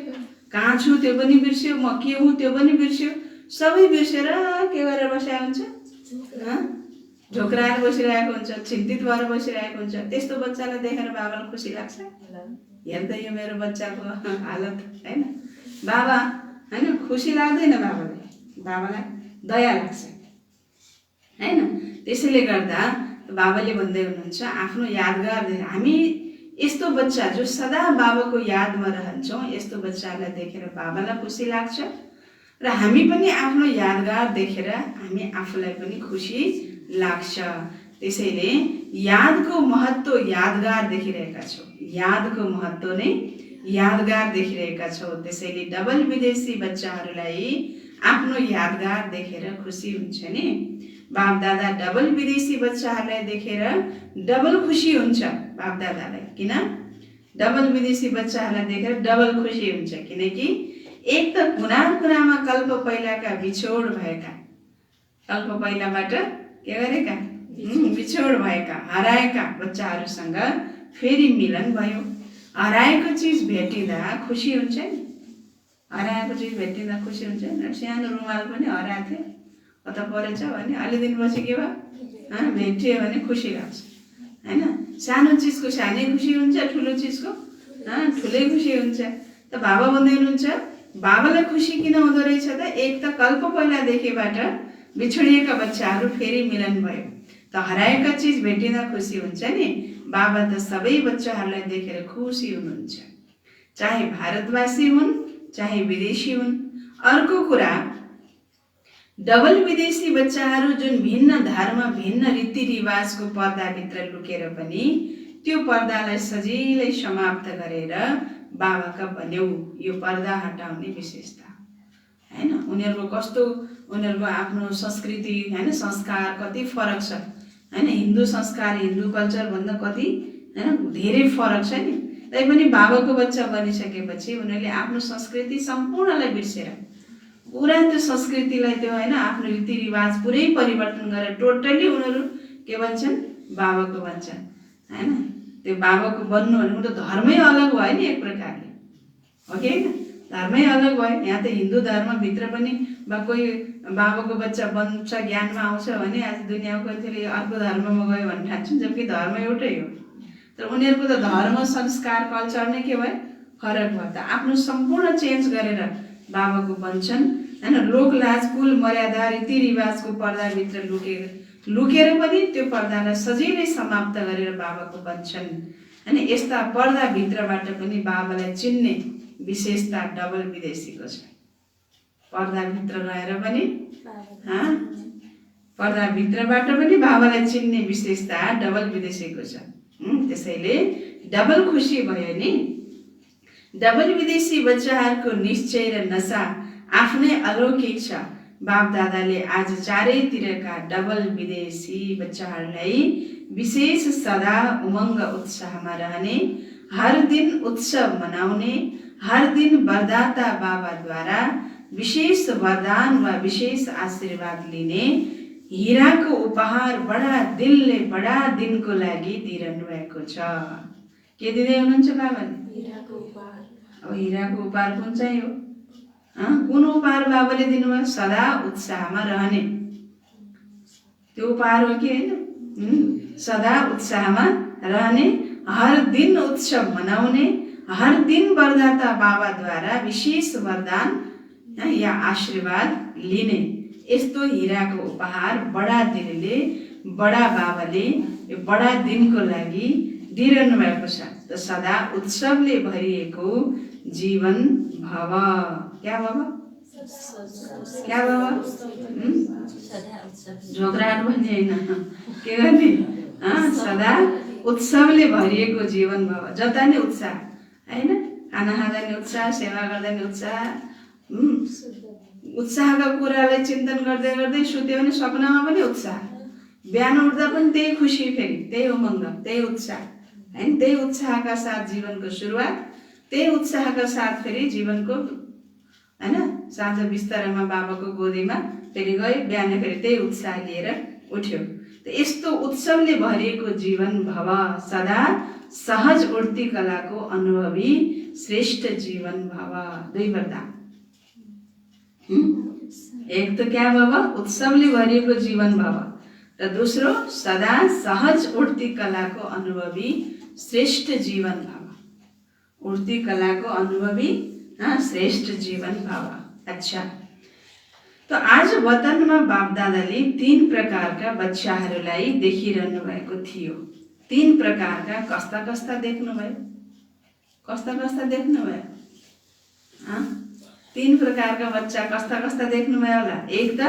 कहाँ छु त्यो पनि बिर्स्यो, म के हुँ त्यो पनि बिर्स्यो, सबै बिर्सेर के गरेर बसेको हुन्छ? झोक्राएर बसिरहेको हुन्छ, चिन्तित भएर बसिरहेको हुन्छ। त्यस्तो बच्चालाई देखेर बाबालाई खुसी लाग्छ? हेर्दै यो मेरो बच्चाको हालत होइन, बाबा होइन खुसी लाग्दैन बाबालाई, बाबालाई दया लाग्छ होइन। त्यसैले गर्दा बाबाले भन्दै हुनुहुन्छ आफ्नो यादगार देखेर, हामी यस्तो बच्चा जो सदा बाबाको यादमा रहन्छौँ, यस्तो बच्चालाई देखेर बाबालाई खुसी लाग्छ र हामी पनि आफ्नो यादगार देखेर हामी आफूलाई पनि खुसी लाग्छ। त्यसैले यादको महत्त्व यादगार देखिरहेका छौँ, यादको महत्त्व नै यादगार देखिरहेका छौँ। त्यसैले डबल विदेशी बच्चाहरूलाई आफ्नो यादगार देखेर खुसी हुन्छ नि। बाप दादा डबल विदेशी बच्चाहरूलाई देखेर डबल खुसी हुन्छ बाप दादालाई। किन? डबल विदेशी बच्चाहरूलाई देखेर डबल खुसी हुन्छ, किनकि एक त कुना कुनामा कल्प पहिलाका बिछोड भएका, कल्प पहिलाबाट के गरेका बिछोड भएका हराएका बच्चाहरूसँग फेरि मिलन भयो। हराएको चिज भेटिँदा खुसी हुन्छ नि, हराएको चिज भेटिँदा खुसी हुन्छ नि। सानो रुमाल पनि हराएको थियो, कता परेछ भने अलि दिनपछि के भयो भेटियो भने खुसी लाग्छ होइन। सानो चिजको सानै खुसी हुन्छ, ठुलो चिजको ठुलै खुसी हुन्छ। त बाबा भन्दै हुनुहुन्छ बाबालाई खुसी किन हुँदो रहेछ त? एक त कल्प पहिलादेखिबाट बिछोडिएका बच्चाहरू फेरि मिलन भयो, त हराएका चिज भेटिँदा खुसी हुन्छ नि। बाबा त सबै बच्चाहरूलाई देखेर खुसी हुनुहुन्छ, चाहे भारतवासी हुन् चाहे विदेशी हुन्। अर्को कुरा, डबल विदेशी बच्चाहरू जुन भिन्न धर्म भिन्न रीतिरिवाजको पर्दाभित्र लुकेर पनि त्यो पर्दालाई सजिलै समाप्त गरेर बाबाका बन्यौ, यो पर्दा हटाउने विशेषता होइन। उनीहरूको कस्तो, उनीहरूको आफ्नो संस्कृति होइन संस्कार कति फरक छ होइन, हिन्दू संस्कार हिन्दू कल्चर भन्दा कति होइन धेरै फरक छ नि। तैपनि बाबाको बच्चा बनिसकेपछि उनीहरूले आफ्नो संस्कृति सम्पूर्णलाई बिर्सेर पुरा त्यो संस्कृतिलाई त्यो होइन आफ्नो रीतिरिवाज पुरै परिवर्तन गरेर टोटली उनीहरू के भन्छन् बाबाको भन्छन् होइन। त्यो बाबाको बन्नु भनेको त धर्मै अलग भयो नि एक प्रकारले, हो कि होइन? धर्मै अलग भयो। यहाँ त हिन्दू धर्मभित्र पनि कोही बाबाको बच्चा बन्छ ज्ञानमा आउँछ भने आज दुनियाँको कतिले अर्को धर्ममा गयो भने ठान्छन्, जबकि धर्म एउटै हो। तर उनीहरूको त धर्म संस्कार कल्चर नै के भयो फरक भयो। त आफ्नो सम्पूर्ण चेन्ज गरेर बाबाको बन्छन् होइन। लोकलाज कुल मर्यादा रीतिरिवाजको पर्दाभित्र लुकेर पनि त्यो पर्दालाई सजिलै समाप्त गरेर बाबाको बन्छन् होइन। यस्ता पर्दाभित्रबाट पनि बाबालाई चिन्ने विशेषता डबल विदेशीको छ। पर्दाभित्र रहेर पनि पर्दाभित्रबाट पनि बाबालाई चिन्ने विशेषता डबल विदेशीको छ। त्यसैले डबल खुसी भयो नि। डबल विदेशी बच्चाहरूको निश्चय र नशा आफ्नै अलौकिक छ। बाप दादाले आज चारैतिरका डबल विदेशी बच्चाहरूलाई विशेष सदा उमङ्ग उत्साहमा रहने, हर दिन उत्सव मनाउने, हर दिन वरदाता बाबाद्वारा विशेष वरदान वा विशेष आशीर्वाद लिने हिराको उपहार बडा दिलले बडा दिनको लागि दिइरहनु भएको छ। के दिँदै हुनुहुन्छ बाबाले? हिराको उपहार। अब हिराको उपहार कुन चाहिँ हो? कुन उपहार बाबाले दिनुभयो? सदा उत्साहमा रहने त्यो उपहार हो कि होइन? सदा उत्साहमा रहने, हर दिन उत्सव मनाउने, हर दिन वरदाता बाबाद्वारा विशेष वरदान या आशीर्वाद लिने यस्तो हिराको उपहार बडा दिदीले बडा बाबाले यो बडा दिनको लागि दिइरहनु भएको छ। त सदा उत्सवले भरिएको जीवन भव। क्या भव? क्या भव? झोक्राहरू भन्ने होइन, के गर्ने? सदा उत्सवले भरिएको जीवन भव। जता नि उत्साह होइन, खाना खाँदा नि उत्साह, सेवा गर्दा नि उत्साह, उत्साहका कुरालाई चिन्तन गर्दै गर्दै सुत्यो भने सपनामा पनि उत्साह, बिहान उठ्दा पनि त्यही खुसी, फेरि त्यही उमङ्ग, त्यही उत्साह होइन। त्यही उत्साहका साथ जीवनको सुरुवात, त्यही उत्साहका साथ फेरि जीवनको होइन साँझ बिस्तारामा बाबाको गोदीमा फेरि गयो, बिहान फेरि त्यही उत्साह लिएर उठ्यो। त यस्तो उत्सवले भरिएको जीवन भव, सदा सहज उड्ती कलाको अनुभवी श्रेष्ठ जीवन भव। दुई वरदान। एक तो क्या भव? उत्सवले भरिएको जीवन भव, र दोस्रो सदा सहज उड्ती कलाको अनुभवी श्रेष्ठ जीवन भव। उड्ती कलाको अनुभवी श्रेष्ठ जीवन भव। अच्छा, तो आज वतनमा बापदादाले 3 प्रकारका बच्चाहरूलाई देखिरहनु भएको थियो। 3 प्रकारका कस्ता कस्ता देख्नुभयो? कस्ता कस्ता देख्नुभयो? 3 प्रकारका बच्चा कस्ता कस्ता देख्नुभयो होला? एक त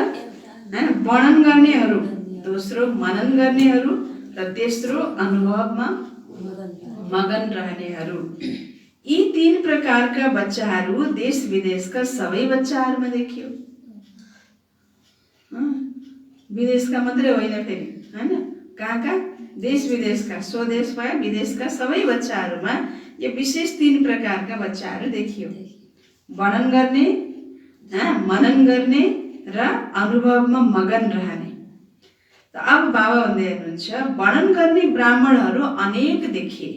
वर्णन गर्नेहरू, दोस्रो मनन गर्नेहरू, र तेस्रो अनुभवमा मगन रहनेहरू। यी 3 प्रकारका बच्चाहरू देश विदेशका सबै बच्चाहरूमा देखियो। विदेशका मात्रै होइन फेरि होइन, कहाँ देश विदेशका, स्वदेश भयो विदेशका सबै बच्चाहरूमा यो विशेष 3 प्रकारका बच्चाहरू देखियो। वर्णन गर्ने, मनन गर्ने र अनुभवमा मगन रहने। त अब बाबा भन्दै हुनुहुन्छ वर्णन गर्ने ब्राह्मणहरू अनेक देखिए,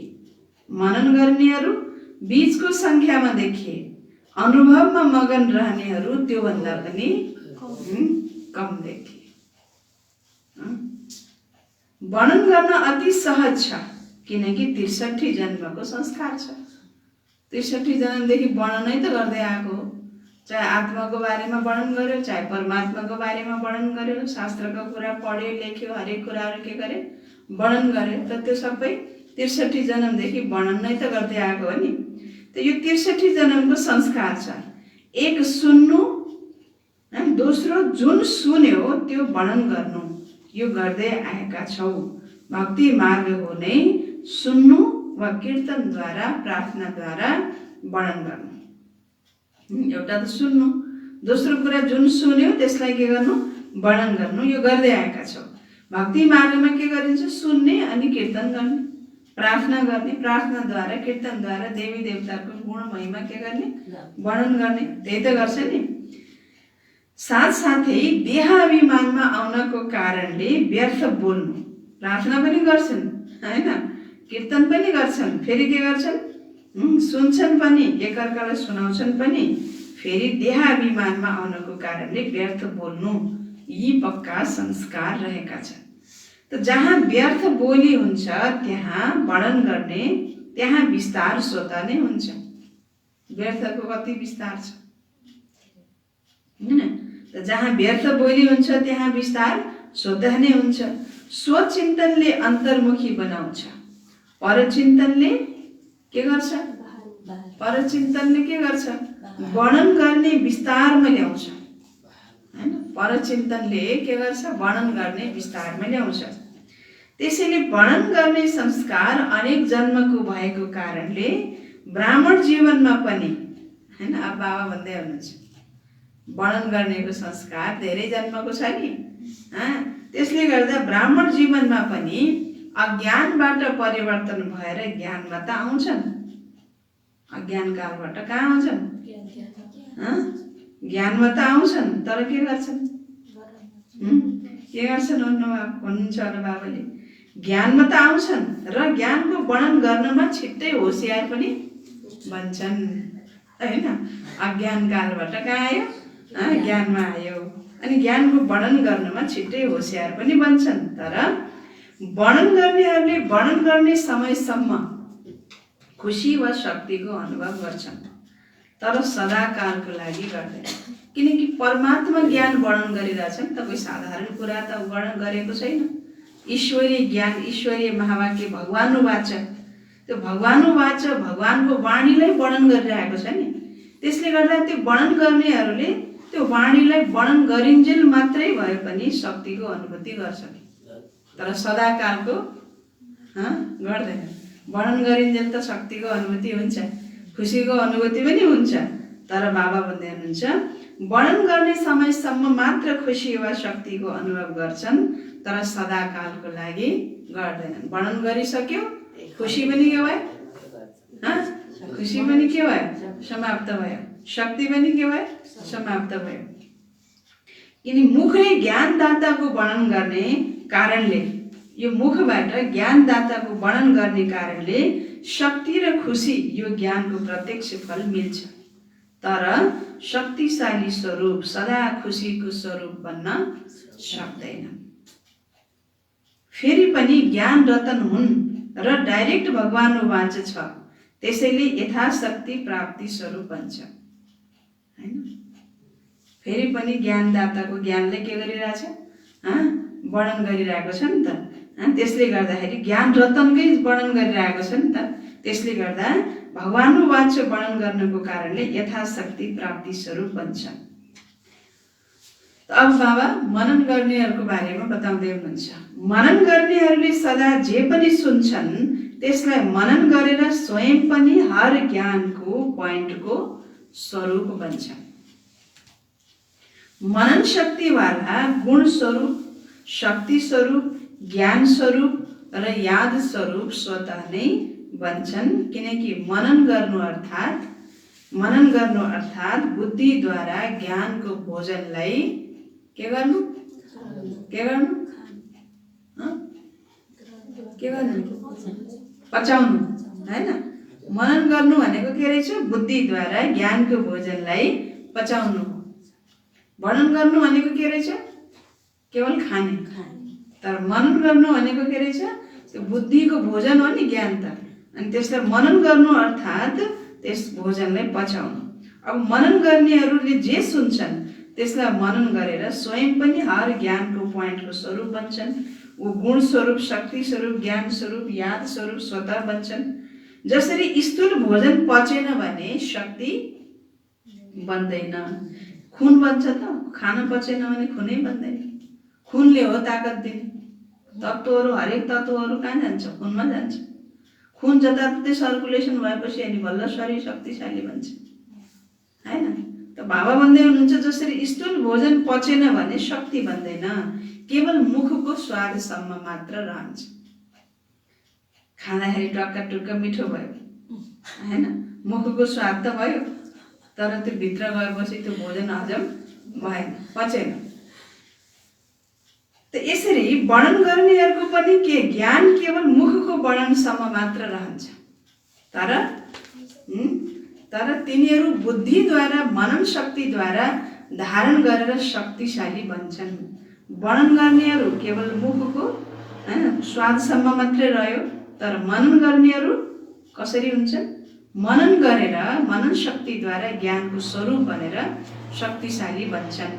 मनन गर्नेहरू बीचको संख्यामा देखिए, अनुभवमा मगन रहनेहरू त्योभन्दा पनि कम देखिए। वर्णन गर्न अति सहज छ किनकि 63 जन्मको संस्कार छ। 63 जन्मदेखि वर्णनै त गर्दै आएको हो। चाहे आत्माको बारेमा वर्णन गर्यो, चाहे परमात्माको बारेमा वर्णन गर्यो, शास्त्रको कुरा पढ्यो, लेख्यो, हरेक कुराहरू के गरे वर्णन गर्यो। त त्यो सबै 63 जन्मदेखि वर्णन नै त गर्दै आएको हो नि। त यो 63 जन्मको संस्कार छ। एक सुन्नु, दोस्रो जुन सुन्यो त्यो वर्णन गर्नु, यो गर्दै आएका छौ। भक्ति मार्ग हो नै सुन्नु वा कीर्तनद्वारा, प्रार्थनाद्वारा वर्णन गर्नु। एउटा त सुन्नु, दोस्रो कुरा जुन सुन्यो त्यसलाई के गर्नु? वर्णन गर्नु, यो गर्दै आएका छौ। भक्ति मार्गमा के गरिन्छ? सुन्ने अनि कीर्तन गर्ने, प्रार्थना गर्ने, प्रार्थनाद्वारा कीर्तनद्वारा देवी देवताको गुण महिमा के गर्ने? वर्णन गर्ने। त्यही त गर्छ नि। साथसाथै देहाभिमानमा आउनको कारणले व्यर्थ बोल्नु, प्रार्थना पनि गर्छन् होइन, कीर्तन पनि गर्छन्, फेरि के गर्छन्? सुन्छन् पनि, एकअर्कालाई सुनाउँछन् पनि, फेरि देहाभिमानमा आउनको कारणले व्यर्थ बोल्नु, यी पक्का संस्कार रहेका छन्। त जहाँ व्यर्थ बोली हुन्छ त्यहाँ वर्णन गर्ने, त्यहाँ विस्तार स्वतः नै हुन्छ। व्यर्थको कति विस्तार छ हैन? त जहाँ व्यर्थ बोली हुन्छ त्यहाँ विस्तार स्वतः नै हुन्छ। स्वचिन्तनले अन्तर्मुखी बनाउँछ, परचिन्तनले के गर्छ? परचिन्तनले के गर्छ? वर्णन गर्ने विस्तारमा ल्याउँछ हैन? परचिन्तनले के गर्छ? वर्णन गर्ने विस्तारमा ल्याउँछ। त्यसैले वर्णन गर्ने संस्कार अनेक जन्मको भएको कारणले ब्राह्मण जीवनमा पनि हैन, अब बाबा भन्दै हुनुहुन्छ वर्णन गर्नेको संस्कार धेरै जन्मको छ नि। त्यसले गर्दा ब्राह्मण जीवनमा पनि अज्ञानबाट परिवर्तन भएर ज्ञानमा त आउँछन्। अज्ञान कालबाट कहाँ आउँछन्? ज्ञानमा त आउँछन्, तर के गर्छन्? के गर्छन् भन्नुहुन्छ र बाबाले? ज्ञानमा त आउँछन् र ज्ञानको वर्णन गर्नमा छिट्टै होसियार पनि बन्छन् हैन? अज्ञान कालबाट कहाँ आयो? ज्ञानमा आयो। अनि ज्ञानको वर्णन गर्नमा छिट्टै होसियार पनि बन्छन्। तर वर्णन गर्नेहरूले वर्णन गर्ने समयसम्म खुसी वा शक्तिको अनुभव गर्छन्, तर सदाकालको लागि गर्दैन। किनकि परमात्मा ज्ञान वर्णन गरिरहेछन् त, कोही साधारण कुरा त वर्णन गरेको छैन। ईश्वरीय ज्ञान, ईश्वरीय महावाक्य, भगवानुवाच, त्यो भगवानुवाच भगवानको वाणीलाई वर्णन गरिरहेको छ नि। त्यसले गर्दा त्यो वर्णन गर्नेहरूले त्यो वाणीलाई वर्णन गरिन्जेल मात्रै भए पनि शक्तिको अनुभूति गर्छन्, तर सदाकालको गर्दैन। वर्णन गरिन्जेल त शक्तिको अनुभूति हुन्छ, खुसीको अनुभूति पनि हुन्छ, तर बाबा भन्दै हुनुहुन्छ वर्णन गर्ने समयसम्म मात्र खुसी वा शक्तिको अनुभव गर्छन्, तर सदाकालको लागि गर्दैनन्। वर्णन गरिसक्यो, खुसी पनि के भयो? खुसी पनि के भयो? समाप्त भयो। शक्ति पनि के भयो? समाप्त भयो। किन मुखले ज्ञानदाताको वर्णन गर्ने कारणले, यो मुखबाट ज्ञानदाताको वर्णन गर्ने कारणले शक्ति र खुसी यो ज्ञानको प्रत्यक्ष फल मिल्छ, तर शक्तिशाली स्वरूप सदा खुसीको स्वरूप बन्न सक्दैन। फेरि पनि ज्ञान रतन हुन् र डाइरेक्ट भगवानुवाच छ, त्यसैले यथाशक्ति प्राप्ति स्वरूप बन्छ, हैन? फेरि पनि ज्ञानदाताको ज्ञानले के गरिरहेछ? वर्णन गरिरहेको छ नि त। त्यसले गर्दाखेरि ज्ञान रतनकै वर्णन गरिरहेको छ नि त। त्यसले गर्दा भगवानुवाच वर्णन गर्नुको कारणले यथाशक्ति प्राप्ति स्वरूप बन्छ। अब बाबा मनन गर्नेहरूको बारेमा बताउँदै हुनुहुन्छ। मनन गर्नेहरूले सदा जे पनि सुन्छन् त्यसलाई मनन गरेर स्वयं पनि हर ज्ञानको पोइन्टको स्वरूप बन्छ। मनन शक्तिवाला गुण स्वरूप, शक्ति स्वरूप, ज्ञान स्वरूप र याद स्वरूप स्वतः नै बन्छन्। किनकि मनन गर्नु अर्थात् बुद्धिद्वारा ज्ञानको भोजनलाई के गर्नु? पचाउनु, हैन? मनन गर्नु भनेको के रहेछ? बुद्धिद्वारा ज्ञानको भोजनलाई पचाउनु। वर्णन गर्नु भनेको के रहेछ? केवल खाने। तर मनन गर्नु भनेको के रहेछ? त्यो बुद्धिको भोजन हो नि ज्ञान त, अनि त्यसलाई मनन गर्नु अर्थात् त्यस भोजनलाई पचाउनु। अब मनन गर्नेहरूले जे सुन्छन् त्यसलाई मनन गरेर स्वयं पनि हर ज्ञानको पोइन्टको स्वरूप बन्छन्। वो गुण स्वरूप, शक्ति स्वरूप, ज्ञान स्वरूप, याद स्वरूप स्वतः बन्छन्। जसरी स्थूल भोजन पचेन भने शक्ति बन्दैन, खुन बन्छ त। खाना पचेन भने खुनै बन्दैन। खुनले हो ताकत दिने। तत्त्वहरू, हरेक तत्त्वहरू कहाँ जान्छ? खुनमा जान्छ। खुन जताततै सर्कुलेसन भएपछि अनि बल्ल शरीर शक्तिशाली बन्छ, हैन? त बाबा भन्दै हुनुहुन्छ जसरी स्थूल भोजन पचेन भने शक्ति बन्दैन, केवल मुखको स्वादसम्म मात्र रहन्छ। खाँदाखेरि टक्का टुक्का मिठो भयो, हैन? मुखको स्वाद त भयो, तर त्यो भित्र गएपछि त्यो भोजन हजम भएन, पचेन। त यसरी वर्णन गर्नेहरूको पनि के ज्ञान केवल मुखको वर्णनसम्म मात्र रहन्छ, तर तिनीहरू बुद्धिद्वारा, मनन शक्तिद्वारा धारण गरेर शक्तिशाली बन्छन्। वर्णन गर्नेहरू केवल मुखको स्वादसम्म मात्रै रह्यो, तर मनन गर्नेहरू कसरी हुन्छन्? मनन गरेर, मनन शक्तिद्वारा ज्ञानको स्वरूप बनेर शक्तिशाली बन्छन्।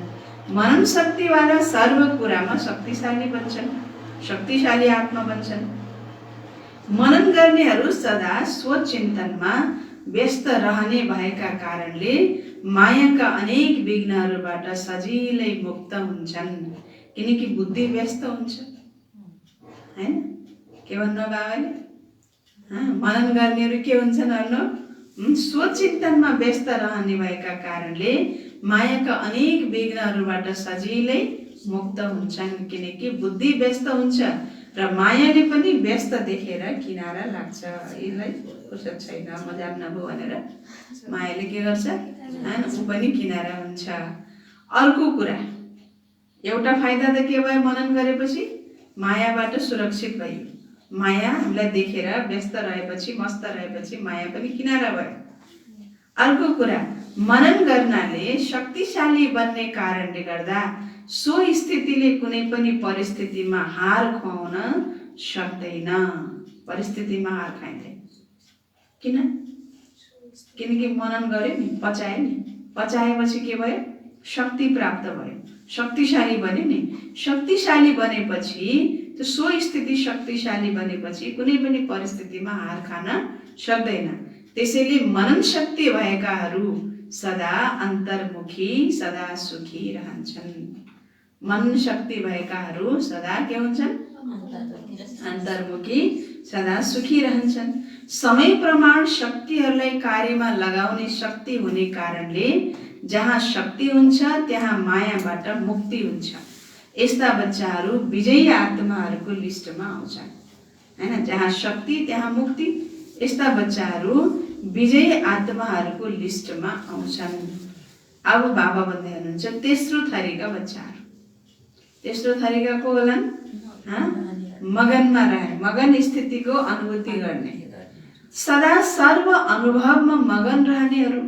मनन शक्तिवाला सर्व कुरामा शक्तिशाली बन्छन्, शक्तिशाली आत्मा बन्छन्। मनन गर्नेहरू सदा स्वचिन्तनमा व्यस्त रहने भएका कारणले मायाका अनेक विघ्नहरूबाट सजिलै मुक्त हुन्छन्। किनकि बुद्धि व्यस्त हुन्छ, हैन? के भन्नु बाबाले? मनन गर्नेहरू के हुन्छन् भन्नु? स्वचिन्तनमा व्यस्त रहने भएका कारणले मायाका अनेक विघ्नहरूबाट सजिलै मुक्त हुन्छन्। किनकि बुद्धि व्यस्त हुन्छ र मायाले पनि व्यस्त देखेर किनारा लाग्छ। यसलाई फुर्सद छैन, म जान्न भयो भनेर मायाले के गर्छ? ऊ पनि किनारा हुन्छ। अर्को कुरा, एउटा फाइदा त के भयो? मनन गरेपछि मायाबाट सुरक्षित भयो। माया हामीलाई देखेर व्यस्त रहेपछि, मस्त रहेपछि माया पनि किनारा भयो। अर्को कुरा, मनन गर्नाले शक्तिशाली बन्ने कारणले गर्दा सो स्थितिले कुनै पनि परिस्थितिमा हार खुवाउन सक्दैन। परिस्थितिमा हार खाइँदैन, किन? किनकि मनन गर्यो नि, पचायो नि, पचाएपछि के भयो? शक्ति प्राप्त भयो, शक्तिशाली बन्यो नि। शक्तिशाली बनेपछि त्यो सो स्थिति शक्तिशाली बनेपछि कुनै पनि परिस्थितिमा हार खान सक्दैन। त्यसैले मनन शक्ति भएकाहरू सदा अन्तर्मुखी, सदा सुखी रहन्छन्। मनन शक्ति भएकाहरू सदा के हुन्छन्? अन्तर्मुखी, सदा सुखी रहन्छन्। समय प्रमाण शक्तिहरूलाई कार्यमा लगाउने शक्ति हुने कारणले जहाँ शक्ति हुन्छ त्यहाँ मायाबाट मुक्ति हुन्छ। यस्ता बच्चाहरू विजयी आत्माहरूको लिस्टमा आउँछन्, हैन? जहाँ शक्ति त्यहाँ मुक्ति। यस्ता बच्चाहरू विजयी आत्माहरूको लिस्टमा आउँछन्। अब बाबा भन्दै हुनुहुन्छ तेस्रो थरीका बच्चाहरू। तेस्रो थरीका को होलान्? मगनमा रहे, मगन स्थितिको अनुभूति गर्ने, सदा सर्व अनुभवमा मगन रहनेहरू।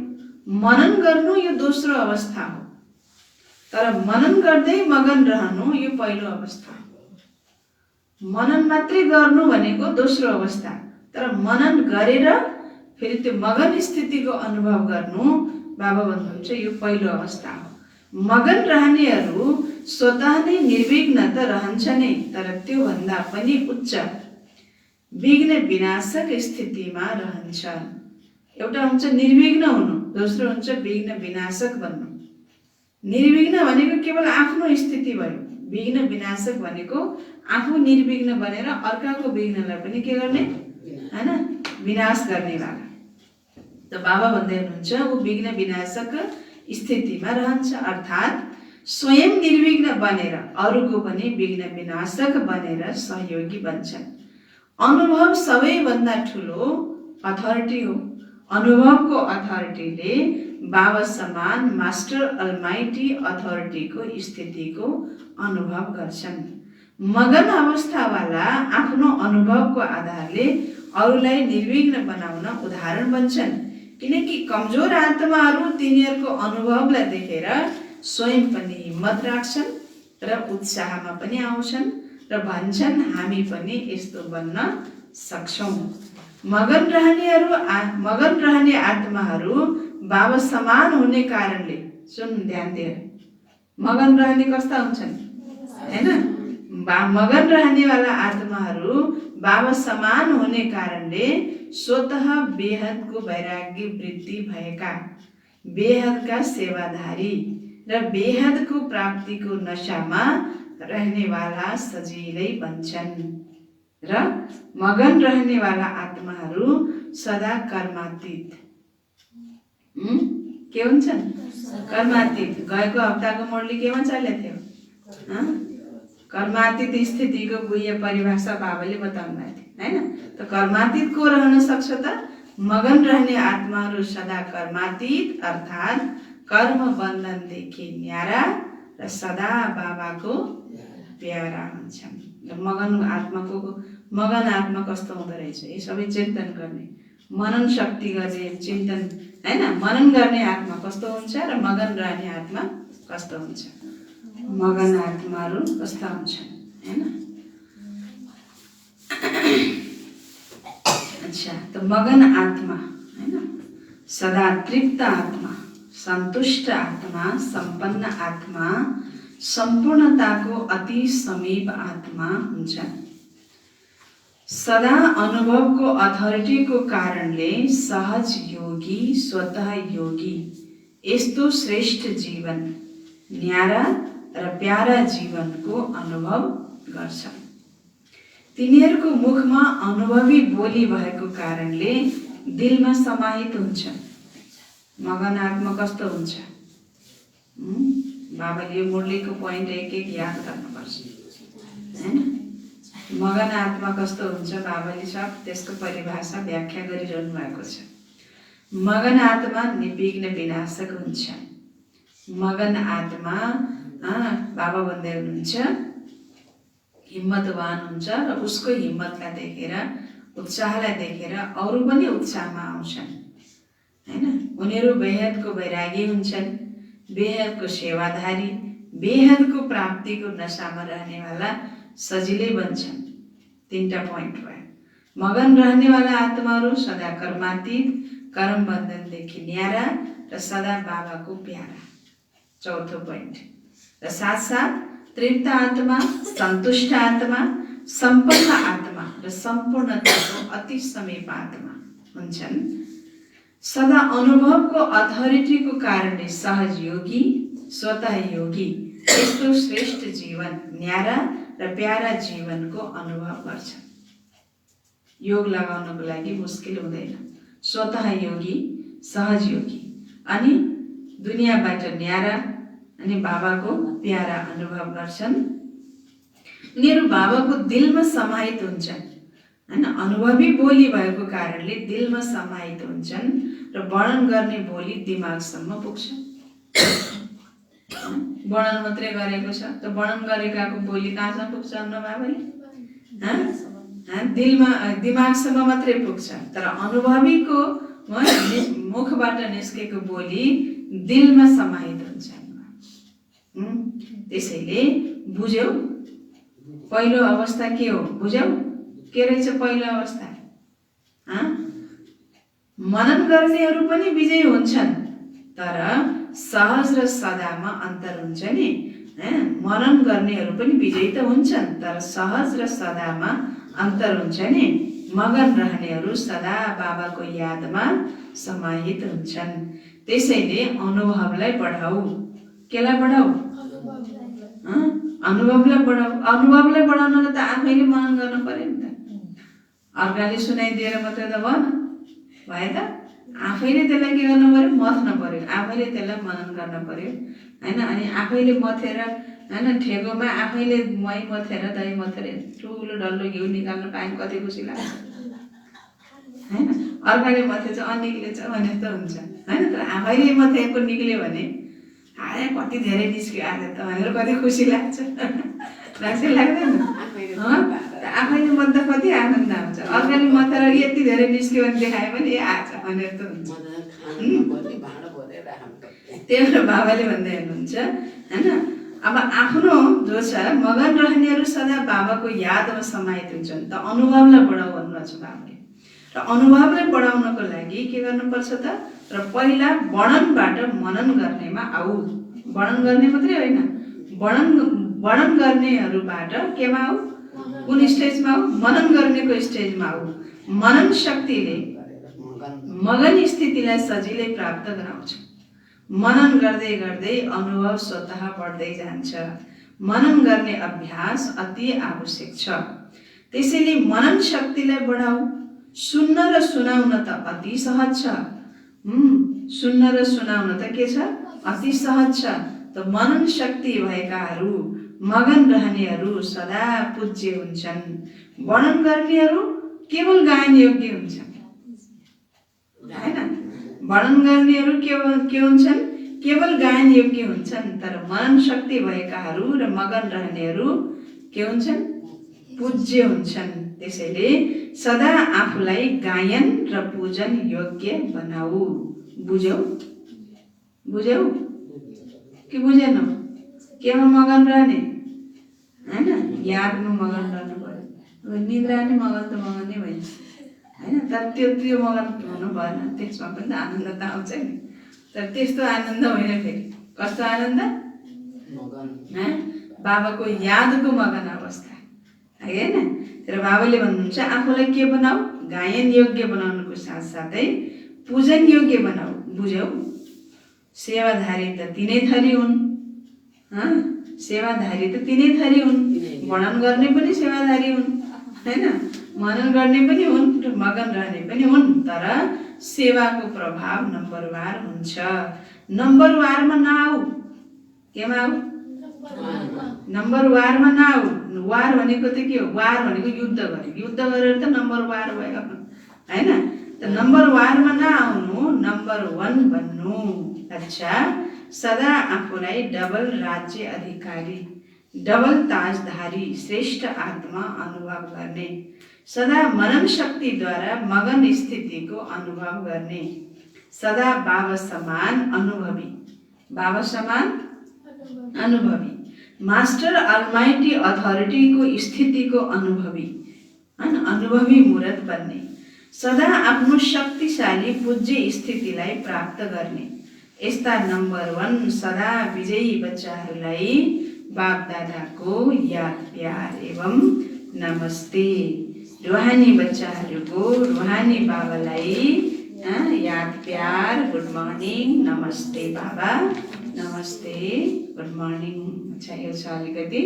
मनन गर्नु यो दोस्रो अवस्था हो, तर मनन गर्दै मगन रहनु यो पहिलो अवस्था हो। मनन मात्रै गर्नु भनेको दोस्रो अवस्था, तर मनन गरेर फेरि त्यो मगन स्थितिको अनुभव गर्नु बाबा भन्नुहुन्छ यो पहिलो अवस्था हो। मगन रहनेहरू स्वतः नै निर्विघ्न त रहन्छ नै, तर त्यो भन्दा पनि उच्च विघ्न विनाशक स्थितिमा रहन्छन्। एउटा हुन्छ निर्विघ्न हुनु, दोस्रो हुन्छ विघ्न विनाशक बन्नु। निर्विघ्न भनेको केवल आफ्नो स्थिति भयो, विघ्न विनाशक भनेको आफू निर्विघ्न बनेर अर्काको विघ्नलाई पनि के गर्ने, हैन? विनाश गर्नेवाला। त बाबा भन्दै हुनुहुन्छ ऊ विघ्न विनाशक स्थितिमा रहन्छ, अर्थात् स्वयं निर्विघ्न बनेर अरूको पनि विघ्न विनाशक बनेर सहयोगी बन्छन्। अनुभव सबैभन्दा ठुलो अथोरिटी हो। अनुभवको अथोरिटीले बाबा समान मास्टर अलमाइटी अथोरिटीको स्थितिको अनुभव गर्छन्। मगन अवस्थावाला आफ्नो अनुभवको आधारले अरूलाई निर्विघ्न बनाउन उदाहरण बन्छन्, किनकि कमजोर आत्माहरू तिनीहरूको अनुभवलाई देखेर स्वयं पनि हिम्मत राख्छन् र उत्साहमा पनि आउँछन् र भन्छन् हामी पनि यस्तो बन्न सक्छौँ। मगन रहने आत्माहरू बाबा समान हुने कारणले, सुन ध्यान दिएर, मगन रहने कस्ता हुन्छन्, हैन? मगन रहनेवाला आत्माहरू बाबा समान हुने कारणले स्वतः बेहदको वैराग्य वृत्ति भएका, बेहदका सेवाधारी र बेहदको प्राप्तिको नशामा रहनेवाला सजिलै बन्छन्। र मगन रहनेवाला आत्माहरू सदा कर्मातीत के हुन्छन्? कर्मातीत। गएको हप्ताको मुरली केमा चलेको थियो? कर्मातीत स्थितिको गुह्य परिभाषा बाबाले बताउनु भएको थियो, हैन? त कर्मातीत को रहन सक्छ त? मगन रहने आत्माहरू सदा कर्मातीत, अर्थात् कर्म बन्धनदेखि न्यारा र सदा बाबाको प्यारा हुन्छन्। मगन आत्मा कस्तो हुँदो रहेछ, ये सबै चिन्तन गर्ने, मनन शक्ति गर्ने, चिन्तन, हैन? मनन गर्ने आत्मा कस्तो हुन्छ र मगन रहने आत्मा कस्तो हुन्छ? मगन आत्माहरू कस्ता हुन्छन्, हैन? अच्छा, त मगन आत्मा, हैन? सदा तृप्त आत्मा, सन्तुष्ट आत्मा, सम्पन्न आत्मा, सम्पूर्णताको अति समीप आत्मा हुन्छन्। सदा अनुभवको अथोरिटीको कारणले सहज योगी, स्वतः योगी यस्तो श्रेष्ठ जीवन, न्यारा र प्यारा जीवनको अनुभव गर्छन्। तिनीहरूको मुखमा अनुभवी बोली भएको कारणले दिलमा समाहित हुन्छ। मगन आत्मा कस्तो हुन्छ? बाबाले यो मुरलीको पोइन्ट एक एक याद गर्नुपर्छ, हैन? मगन आत्मा कस्तो हुन्छ बाबाले सब त्यसको परिभाषा व्याख्या गरिरहनु भएको छ। मगन आत्मा निर्विघ्न विनाशक हुन्छ। मगन आत्मा बाबा भन्दै हुनुहुन्छ हिम्मतवान हुन्छ र उसको हिम्मतलाई देखेर, उत्साहलाई देखेर अरू पनि उत्साहमा आउँछन्, हैन? उनीहरू बेहदको वैरागी हुन्छन्, बेहदको सेवाधारी, बेहदको प्राप्तिको नशामा रहनेवाला सजिलै बन्छन्। 3टा पोइन्ट भयो। मगन रहनेवाला आत्माहरू सदा कर्मातीत, कर्म बन्धनदेखि न्यारा र सदा बाबाको प्यारा। चौथो पोइन्ट। र साथसाथ तृप्त आत्मा, सन्तुष्ट आत्मा, सम्पन्न आत्मा र सम्पूर्णताको अति समीप आत्मा हुन्छन्। सदा अनुभवको अथोरिटीको कारणले सहज योगी, स्वतः योगी यस्तो श्रेष्ठ जीवन, न्यारा र प्यारा जीवनको अनुभव गर्छ। योग लगाउनको लागि मुस्किल हुँदैन। स्वतः योगी, सहज योगी अनि दुनियाँबाट न्यारा अनि बाबाको प्यारा अनुभव गर्छन्। उनीहरू बाबाको दिलमा समाहित हुन्छन् हैन। अनुभवी बोली भएको कारणले दिलमा समाहित हुन्छन् र वर्णन गर्ने बोली दिमागसम्म पुग्छ। वर्णन मात्रै गरेको छ त वर्णन गरेकाको बोली कहाँसम्म पुग्छ अन्ना बाबाले? दिलमा दिमागसम्म मात्रै पुग्छ। तर अनुभवीको मुखबाट निस्केको बोली दिलमा समाहित हुन्छ। त्यसैले बुझ्यौ पहिलो अवस्था के हो? बुझ्यौ के रहेछ पहिलो अवस्था? मनन गर्नेहरू पनि विजयी हुन्छन्, तर सहज र सदामा अन्तर हुन्छ नि। मनन गर्नेहरू पनि विजयी त हुन्छन्, तर सहज र सदामा अन्तर हुन्छ नि। मगन रहनेहरू सदा बाबाको यादमा समाहित हुन्छन्। त्यसैले अनुभवलाई बढाऊ। केलाई बढाऊ? अनुभवलाई बढाऊ। अनुभवलाई बढाउनलाई त आफैले मनन गर्न पर्यो नि त। अर्काले सुनाइदिएर मात्रै त भयो त? आफैले त्यसलाई के गर्नु पर्यो? मथ्न पर्यो। आफैले त्यसलाई मनन गर्न पर्यो हैन। अनि आफैले मथेर हैन, ठेगोमा आफैले मै मथेर दही मथेर ठुलो डल्लो घिउ निकाल्न पाए कति खुसी लाग्छ हैन। अर्काले मथेछ निक्लेछ भने त हुन्छ हैन। तर आफैले मथेको निक्ल्यो भने आए कति धेरै निस्क्यो आज त भनेर कति खुसी लाग्छ। लाग्छ लाग्दैन? आफैले मत्दा कति आनन्द आउँछ। अर्काले मथेर यति धेरै निस्क्यो भने देखायो भने आज भनेर त हुन्छ। त्यही भएर बाबाले भन्दै हुनुहुन्छ हैन। अब आफ्नो जो छ मगन रहनेहरू सदा बाबाको यादमा समाहित हुन्छन्। त अनुभवलाई बढाऊ भन्नुहुन्छ बाबाले। र अनुभवलाई बढाउनको लागि के गर्नुपर्छ त? र पहिला वर्णनबाट मनन गर्नेमा आऊ। वर्णन गर्ने मात्रै होइन, वर्णन गर्नेहरूबाट केमा आऊ? कुन स्टेजमा आऊ? मनन गर्नेको स्टेजमा आऊ। मनन शक्तिले मगन स्थितिलाई सजिलै प्राप्त गराउँछ। मनन गर्दै गर्दै अनुभव स्वतः बढ्दै जान्छ। मनन गर्ने अभ्यास अति आवश्यक छ। त्यसैले मनन शक्तिलाई बढाऊ। सुन्न र सुनाउन त अति सहज छ। सुन्न र सुनाउन त के छ? अति सहज छ। त मनन शक्ति भएकाहरू, मगन रहनेहरू सदा पूज्य हुन्छन्। वर्णन गर्नेहरू केवल गायन योग्य हुन्छन् हैन। वर्णन गर्नेहरू के हुन्छन्? केवल गायन योग्य हुन्छन्। तर मनन शक्ति भएकाहरू र मगन रहनेहरू के हुन्छन्? पूज्य हुन्छन्। त्यसैले सदा आफूलाई गायन र पूजन योग्य बनाऊ। बुझ्यौ? बुझ्यौ कि बुझेन? केमा मगन रहने हैन? यादमा मगन रहनु पर्यो। निद्रा नि मगन त मगन नै भइन्छ हैन। तर त्यो मगन हुनु भएन। त्यसमा पनि त आनन्द त आउँछ नि। तर त्यस्तो आनन्द होइन फेरि। कस्तो आनन्द? बाबाको यादको मगन अवस्था हैन। तर बाबाले भन्नुहुन्छ आफूलाई के बनाऊ? गायन योग्य बनाउनुको साथसाथै पूजन योग्य बनाऊ। बुझ्यौ? सेवाधारी त तिनै थरी हुन्। सेवाधारी त तिनै थरी हुन्। वर्णन गर्ने पनि सेवाधारी हुन् हैन। मनन गर्ने पनि हुन् र मगन रहने पनि हुन्। तर सेवाको प्रभाव नम्बरवार हुन्छ। नम्बरवारमा नआऊ। केमा आऊ? नम्बरवारमा नआऊ। वार भनेको त के हो? वार भनेको युद्ध गर्यो। युद्ध गरेर त नम्बरवार भयो हैन। त नम्बरवारमा नआउनु, नम्बर 1 बन्नु। अच्छा, सदा आफूलाई डबल राज्य अधिकारी, डबल ताजधारी श्रेष्ठ आत्मा अनुभव गर्ने। सदा मनन शक्तिद्वारा मगन स्थितिको अनुभव गर्ने। सदा बाबा समान अनुभवी। बाबा समान अनुभवी। मास्टर अलमाइटी अथोरिटीको स्थितिको अनुभवी। हैन, अनुभवी मूर्त बन्ने, सदा आफ्नो शक्तिशाली पूज्य स्थितिलाई प्राप्त गर्ने यस्ता नम्बर 1 सदा विजयी बच्चाहरूलाई बाप दादाको याद प्यार एवं नमस्ते। रुहानी बच्चाहरूको रुहानी बाबालाई याद प्यार, गुड मर्निङ, नमस्ते बाबा, नमस्ते, गुड मर्निङ। अच्छा, यो छ अलिकति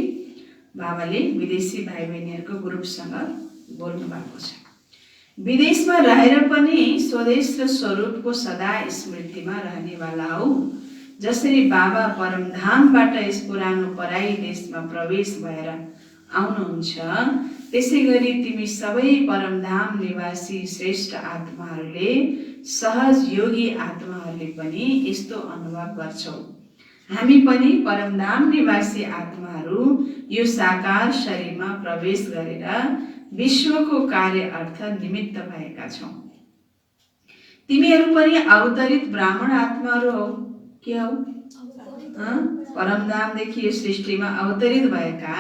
बाबाले विदेशी भाइ बहिनीहरूको ग्रुपसँग बोल्नु भएको छ। विदेशमा रहेर पनि स्वदेश र स्वरूपको सदा स्मृतिमा रहनेवाला हौ। जसरी बाबा परमधामबाट यस पुरानो पराई देशमा प्रवेश भएर आउनुहुन्छ, त्यसै गरी तिमी सबै परमधाम निवासी श्रेष्ठ आत्माहरूले, सहज योगी आत्माहरूले पनि यस्तो अनुभव गर्छौ। हामी पनि परमधाम निवासी आत्माहरू यो साकार शरीरमा प्रवेश गरेर विश्वको कार्य अर्थ निमित्त भएका छौँ। तिमीहरू पनि अवतरित ब्राह्मण आत्माहरू हौ। के हौ? परमधामदेखि यो सृष्टिमा अवतरित भएका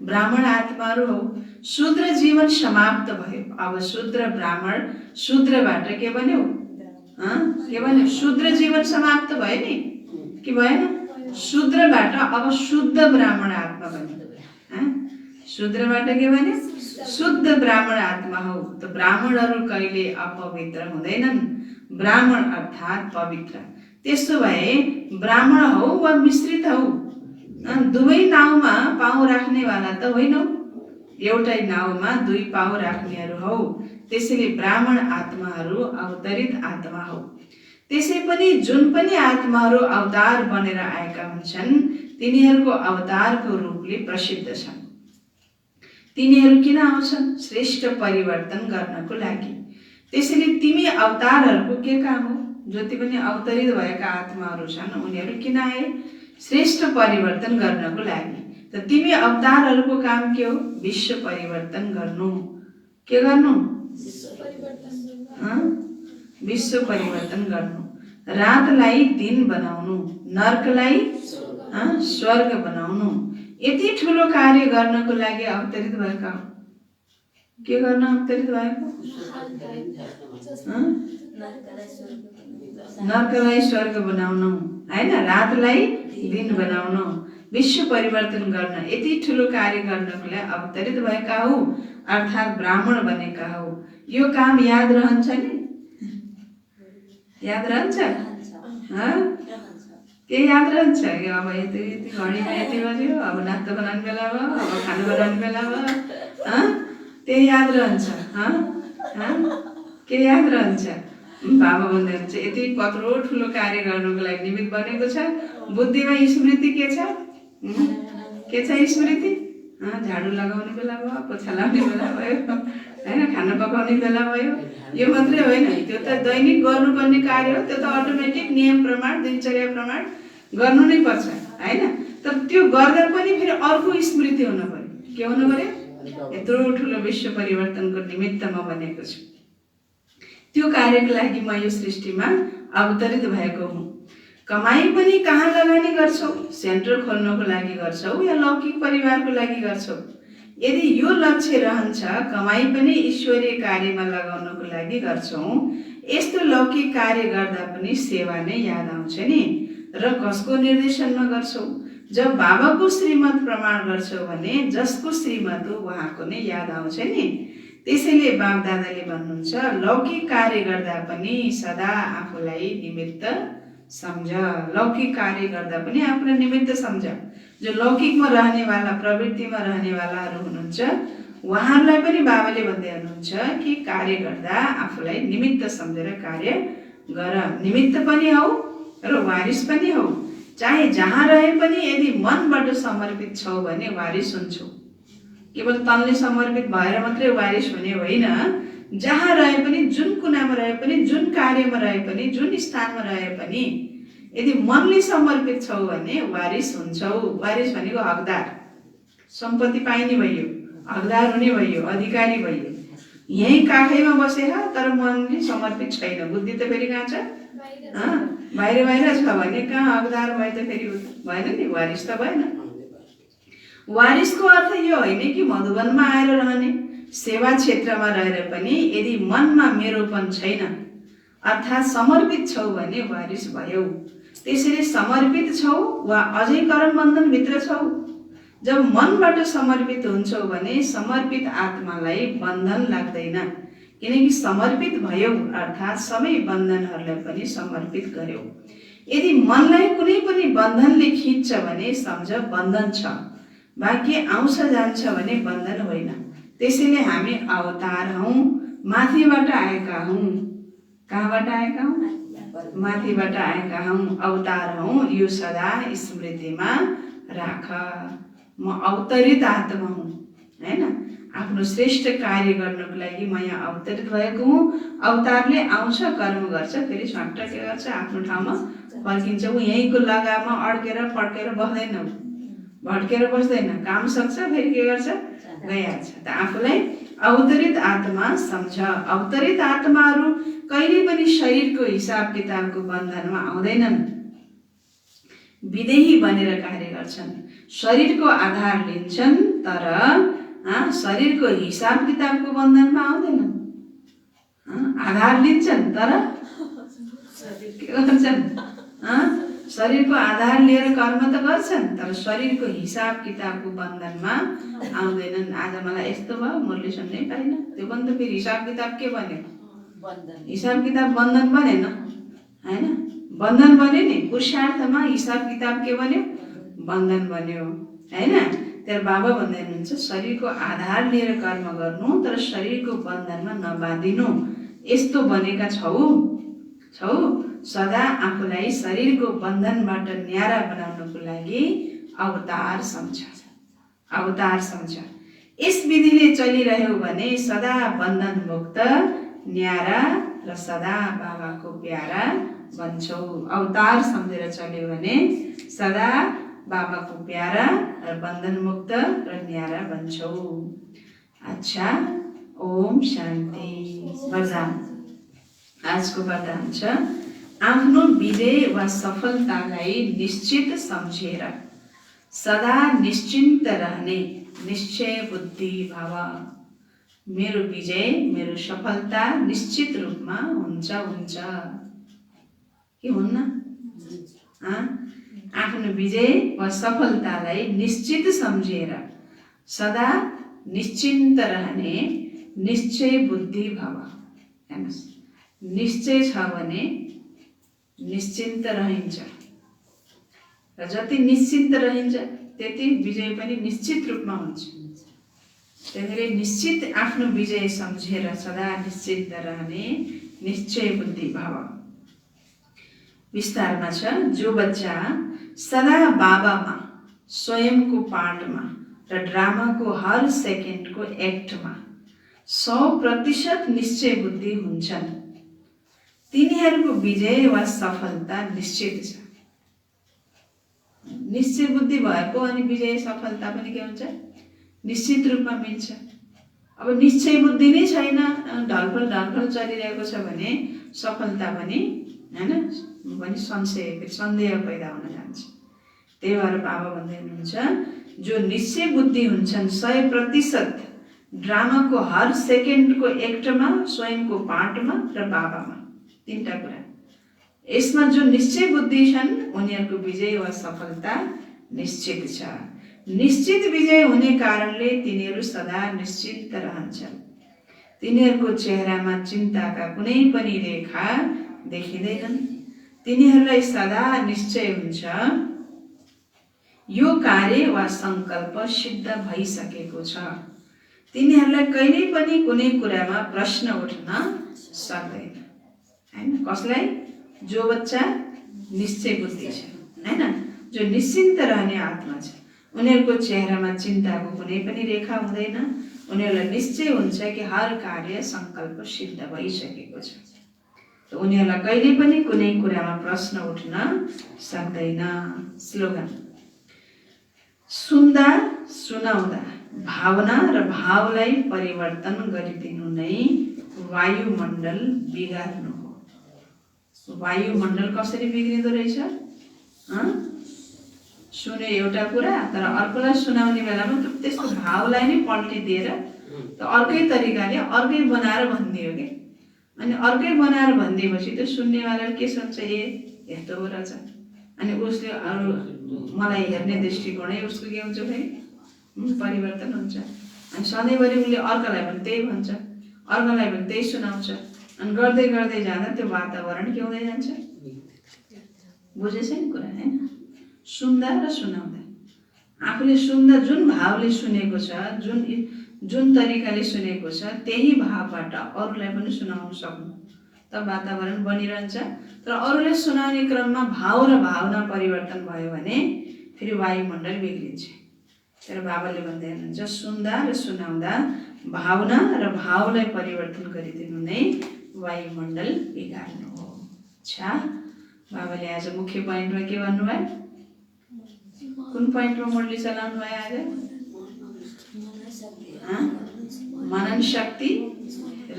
ब्राह्मण आत्माहरू हौ। शूद्र जीवन समाप्त भयो। अब शूद्र ब्राह्मण, शूद्रबाट के बन्यो? के बन्यो? शूद्र जीवन समाप्त भयो नि, के भएन? शूद्रबाट अब शुद्ध ब्राह्मण आत्मा बन्यो। शूद्रबाट के बन्यो? शुद्ध ब्राह्मण आत्मा हौ। त ब्राह्मणहरू कहिले अपवित्र हुँदैनन्। ब्राह्मण अर्थात् पवित्र। त्यसो भए ब्राह्मण हौ वा मिश्रित हौ? दुवै नाउँमा पाउ राख्नेवाला त होइनौ। एउटै नाउँमा दुई पाउ राख्नेहरू हौ। त्यसैले ब्राह्मण आत्माहरू अवतरित आत्मा हौ। त्यसै पनि जुन पनि आत्माहरू अवतार बनेर आएका हुन्छन्, तिनीहरूको अवतारको रूपले प्रसिद्ध छन्। तिनीहरू किन आउँछन्? श्रेष्ठ परिवर्तन गर्नको लागि। त्यसैले तिमी अवतारहरूको के काम हो? जति पनि अवतरित भएका आत्माहरू छन्, उनीहरू किन आए? श्रेष्ठ परिवर्तन गर्नको लागि। त तिमी अवतारहरूको काम के हो? विश्व परिवर्तन गर्नु। के गर्नु? विश्व परिवर्तन गर्नु। रातलाई दिन बनाउनु, नर्कलाई स्वर्ग बनाउनु। यति ठुलो कार्य गर्नको लागि अवतरित भएका हो। के गर्न अवतरित भएको? नर्कलाई स्वर्ग बनाउनु, हैन, रातलाई दिन बनाउनु, विश्व परिवर्तन गर्न, यति ठुलो कार्य गर्नको लागि अवतरित भएका हो, अर्थात् ब्राह्मण बनेका हो। यो काम याद रहन्छ नि? याद रहन्छ? के याद रहन्छ? अब यति घडीमा यति बज्यो, अब नास्ता बनाउने बेला भयो, अब खाना बनाउने बेला भयो, त्यही याद रहन्छ। के याद रहन्छ? बाबा भन्दै हुन्छ यति कत्रो ठुलो कार्य गर्नको लागि निमित्त बनेको छ। बुद्धिमा स्मृति के छ? के छ स्मृति? झाडु लगाउने बेला भयो, पोछा लाउने बेला भयो, हैन, खाना पकाउने बेला भयो। यो मात्रै होइन, त्यो त दैनिक गर्नुपर्ने कार्य हो। त्यो त अटोमेटिक नियम प्रमाण, दिनचर्या प्रमाण गर्नु नै पर्छ, हैन। तर त्यो गर्दा पनि फेरि अर्को स्मृति हुनु पर्यो। के हुनु पर्यो? यत्रो ठुलो विश्व परिवर्तनको निमित्त म बनेको छु। त्यो कार्यको लागि म यो सृष्टिमा अवतरित भएको हुँ। कमाई पनि कहाँ लगानी गर्छौ? सेन्टर खोल्नको लागि गर्छौ या लौकिक परिवारको लागि गर्छौ? यदि यो लक्ष्य रहन्छ, कमाई पनि ईश्वरीय कार्यमा लगाउनको लागि गर्छौ, यस्तो लौकिक कार्य गर्दा पनि सेवा नै याद आउँछ नि। र कसको निर्देशनमा गर्छौ? जब बाबाको श्रीमत प्रमाण गर्छौ भने जसको श्रीमत हो उहाँको नै याद आउँछ नि। त्यसैले बाप दादाले भन्नुहुन्छ, लौकिक कार्य गर्दा पनि सदा आफूलाई निमित्त सम्झ। लौकिक कार्य गर्दा पनि आफूलाई निमित्त सम्झ। जो लौकिकमा रहनेवाला, प्रवृत्तिमा रहनेवालाहरू हुनुहुन्छ, उहाँहरूलाई पनि बाबाले भन्दै हुनुहुन्छ कि कार्य गर्दा आफूलाई निमित्त सम्झेर कार्य गर। निमित्त पनि हौ र वारिस पनि हौ। चाहे जहाँ रहे पनि यदि मनबाट समर्पित छौ भने वारिस हुन्छौ। केवल तनले समर्पित भएर मात्रै वारिस हुने होइन। जहाँ रहे पनि, जुन कुनामा रहे पनि, जुन कार्यमा रहे पनि, जुन स्थानमा रहे पनि यदि मनले समर्पित छौ भने वारिस हुन्छौ। वारिस भनेको हकदार, सम्पत्ति पाइने भयो, हकदार हुने भयो, अधिकारी भयो। यही काखैमा बसेर तर मनले समर्पित छैन, बुद्धि त फेरि कहाँ छ? बाहिर बाहिर छ भने कहाँ हकदार भए त फेरि भएन नि, वारिस त भएन। वारिसको अर्थ यो होइन कि मधुवनमा आएर रहने, सेवा क्षेत्रमा रहेर पनि यदि मनमा मेरोपन छैन अर्थात् समर्पित छौ भने वारिस भयौ। त्यसैले समर्पित छौ वा अझै कर्म बन्धनभित्र छौ। जब मनबाट समर्पित हुन्छौ भने समर्पित आत्मालाई बन्धन लाग्दैन, किनकि समर्पित भयौ अर्थात् सबै बन्धनहरूलाई पनि समर्पित गर्यौ। यदि मनलाई कुनै पनि बन्धनले खिच्छ भने सम्झ बन्धन छ, बाँकी आउँछ जान्छ भने बन्धन होइन। त्यसैले हामी अवतार हौँ, माथिबाट आएका हौँ। कहाँबाट आएका हौँ? माथिबाट आएका हौँ, अवतार हौँ। यो सदा स्मृतिमा राख। म अवतरित आत्मा हुँ, हैन? आफ्नो श्रेष्ठ कार्य गर्नको लागि म यहाँ अवतरित भएको हुँ। अवतारले आउँछ, कर्म गर्छ, फेरि छट्ट के गर्छ, आफ्नो ठाउँमा फर्किन्छ। ऊ यहीँको लगामा अड्केर पड्केर बस्दैन, भड्केर बस्दैन, काम सक्छ, फेरि के गर्छ, गइहाल्छ। त आफूलाई अवतरित आत्मा सम्झ। अवतरित आत्माहरू कहिले पनि शरीरको हिसाब किताबको बन्धनमा आउँदैनन्, विदेही बनेर कार्य गर्छन्। शरीरको आधार लिन्छन् तर शरीरको हिसाब किताबको बन्धनमा आउँदैनन्। आधार लिन्छन् तर के गर्छन्? शरीरको आधार लिएर कर्म त गर्छन् तर शरीरको हिसाब किताबको बन्धनमा आउँदैनन्। आज मलाई यस्तो भयो, मुरली सुन्नै पाइनँ, त्यो पनि त फेरि हिसाब किताब के भन्यो? हिसाब किताब बन्धन बनेन, हैन? बन्धन बन्यो नि, पुरुषार्थमा हिसाब किताब के बन्यो? बन्धन बन्यो, हैन? त्यहाँ बाबा भन्दै हुनुहुन्छ शरीरको आधार लिएर कर्म गर्नु तर शरीरको बन्धनमा नबाँधिनु। यस्तो बनेका छौ सदा आफूलाई शरीरको बन्धनबाट न्यारा बनाउनको लागि अवतार सम्झ। अवतार सम्झ। यस विधिले चलिरह्यो भने सदा बन्धन मुक्त, न्यारा र सदा बाबाको प्यारा बन्छौ। अवतार सम्झेर चल्यो भने सदा बाबाको प्यारा र बन्धन मुक्त र न्यारा बन्छौ। अच्छा, ओम शान्ति। वरदान आजको वरदान छ आफ्नो विजय वा सफलतालाई निश्चित सम्झेर सदा निश्चिन्त रहने निश्चय बुद्धि भाव। मेरो विजय, मेरो सफलता निश्चित रूपमा हुन्छ के हुन्न? आफ्नो विजय वा सफलतालाई निश्चित सम्झेर सदा निश्चिन्त रहने निश्चय बुद्धि भव। हेर्नुहोस्, निश्चय छ भने निश्चिन्त रहन्छ र जति निश्चिन्त रहन्छ त्यति विजय पनि निश्चित रूपमा हुन्छ। त्यसैले निश्चित आफ्नो विजय सम्झेर सदा निश्चिन्त रहने निश्चय बुद्धि भाव। विस्तारमा छ, जो बच्चा सदा बाबामा, स्वयंको पाठमा र ड्रामाको हर सेकेन्डको एक्टमा 100% निश्चय बुद्धि हुन्छन् तिनीहरूको विजय वा सफलता निश्चित छ। निश्चय बुद्धि भएको अनि विजय सफलता पनि के हुन्छ? निश्चित रूपमा मिल्छ। अब निश्चय बुद्धि नै छैन, ढलफल चलिरहेको छ भने सफलता पनि हैन सन्देह पैदा हुन जान्छ। त्यही भएर बाबा भन्दै हुनुहुन्छ जो निश्चय बुद्धि हुन्छन् 100% ड्रामाको हर सेकेन्डको एक्टमा, स्वयंको पाठमा र बाबामा, तीनटा कुरा। यसमा जो निश्चय बुद्धि छन् उनीहरूको विजय वा सफलता निश्चित छ। निश्चित विजय हुने कारणले तिनीहरू सदा निश्चित रहन्छन्। तिनीहरूको चेहरामा चिन्ताका कुनै पनि रेखा देखिँदैनन्। तिनीहरूलाई सदा निश्चय हुन्छ यो कार्य वा संकल्प सिद्ध भइसकेको छ। तिनीहरूलाई कहिल्यै पनि कुनै कुरामा प्रश्न उठ्न सक्दैन, हैन? कसलाई? जो बच्चा निश्चय बुद्धि छ, हैन? जो निश्चिन्त रहने आत्मा छ, उनीहरूको चेहरामा चिन्ताको कुनै पनि रेखा हुँदैन। उनीहरूलाई निश्चय हुन्छ कि हर कार्य संकल्प सिद्ध भइसकेको छ। उनीहरूलाई कहिल्यै पनि कुनै कुरामा प्रश्न उठ्न सक्दैन। स्लोगन, सुन्दा सुनाउँदा भावना र भावलाई परिवर्तन गरिदिनु नै वायुमण्डल बिगार्नु हो। वायुमण्डल कसरी बिग्रिँदो रहेछ? सुन्यो एउटा कुरा तर अर्कोलाई सुनाउने बेलामा त्यसको भावलाई नै पल्टिदिएर त अर्कै तरिकाले अर्कै बनाएर भनिदियो कि अनि अर्कै बनाएर भनिदिएपछि त्यो सुन्नेवालाले के सोच्छ ए यस्तो हो रहेछ अनि उसले अरू मलाई हेर्ने दृष्टिकोणै उसको के हुन्छ फेरि परिवर्तन हुन्छ अनि सधैँभरि उसले अर्कालाई पनि त्यही भन्छ अर्कालाई पनि त्यही सुनाउँछ अनि गर्दै गर्दै जाँदा त्यो वातावरण के हुँदै जान्छ बुझेछ नि कुरा होइन सुन्दा र सुनाउँदा आफूले सुन्दा जुन भावले सुनेको छ जुन तरिकाले सुनेको छ त्यही भावबाट अरूलाई पनि सुनाउन सक्नु त वातावरण बनिरहन्छ तर अरूले सुनाउने क्रममा भाव र भावना परिवर्तन भयो भने फेरि वायुमण्डल बिग्रिन्छ तर बाबाले भन्दै हुनुहुन्छ सुन्दा र सुनाउँदा भावना र भावलाई परिवर्तन गरिदिनु नै वायुमण्डल बिगार्नु हो अच्छा बाबाले आज मुख्य पोइन्टमा के भन्नुभयो कुन पोइन्टमा मुरली चलाउनु भयो आज मनन शक्ति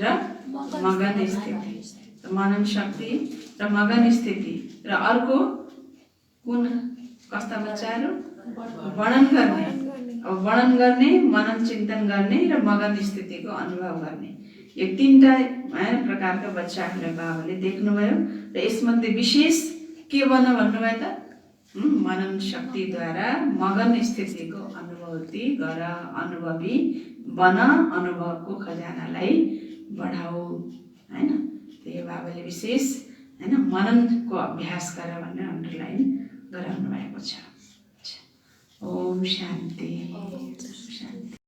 र मगन स्थिति मनन शक्ति र मगन स्थिति र अर्को कुन कस्ता बच्चाहरू वर्णन गर्ने अब वर्णन गर्ने मनन चिन्तन गर्ने र मगन स्थितिको अनुभव गर्ने यो तीनटा प्रकारका बच्चाहरूलाई बाबाले देख्नुभयो र यसमध्ये विशेष के बन्न भन्नुभयो त मनन शक्तिद्वारा मगन स्थितिको अनुभूति गर अनुभवी बन अनुभवको खजानालाई बढाऊ हैन त्यही बाबाले विशेष हैन मननको अभ्यास गर भनेर अन्डरलाइन गराउनु भएको छ ओम शान्ति शान्ति।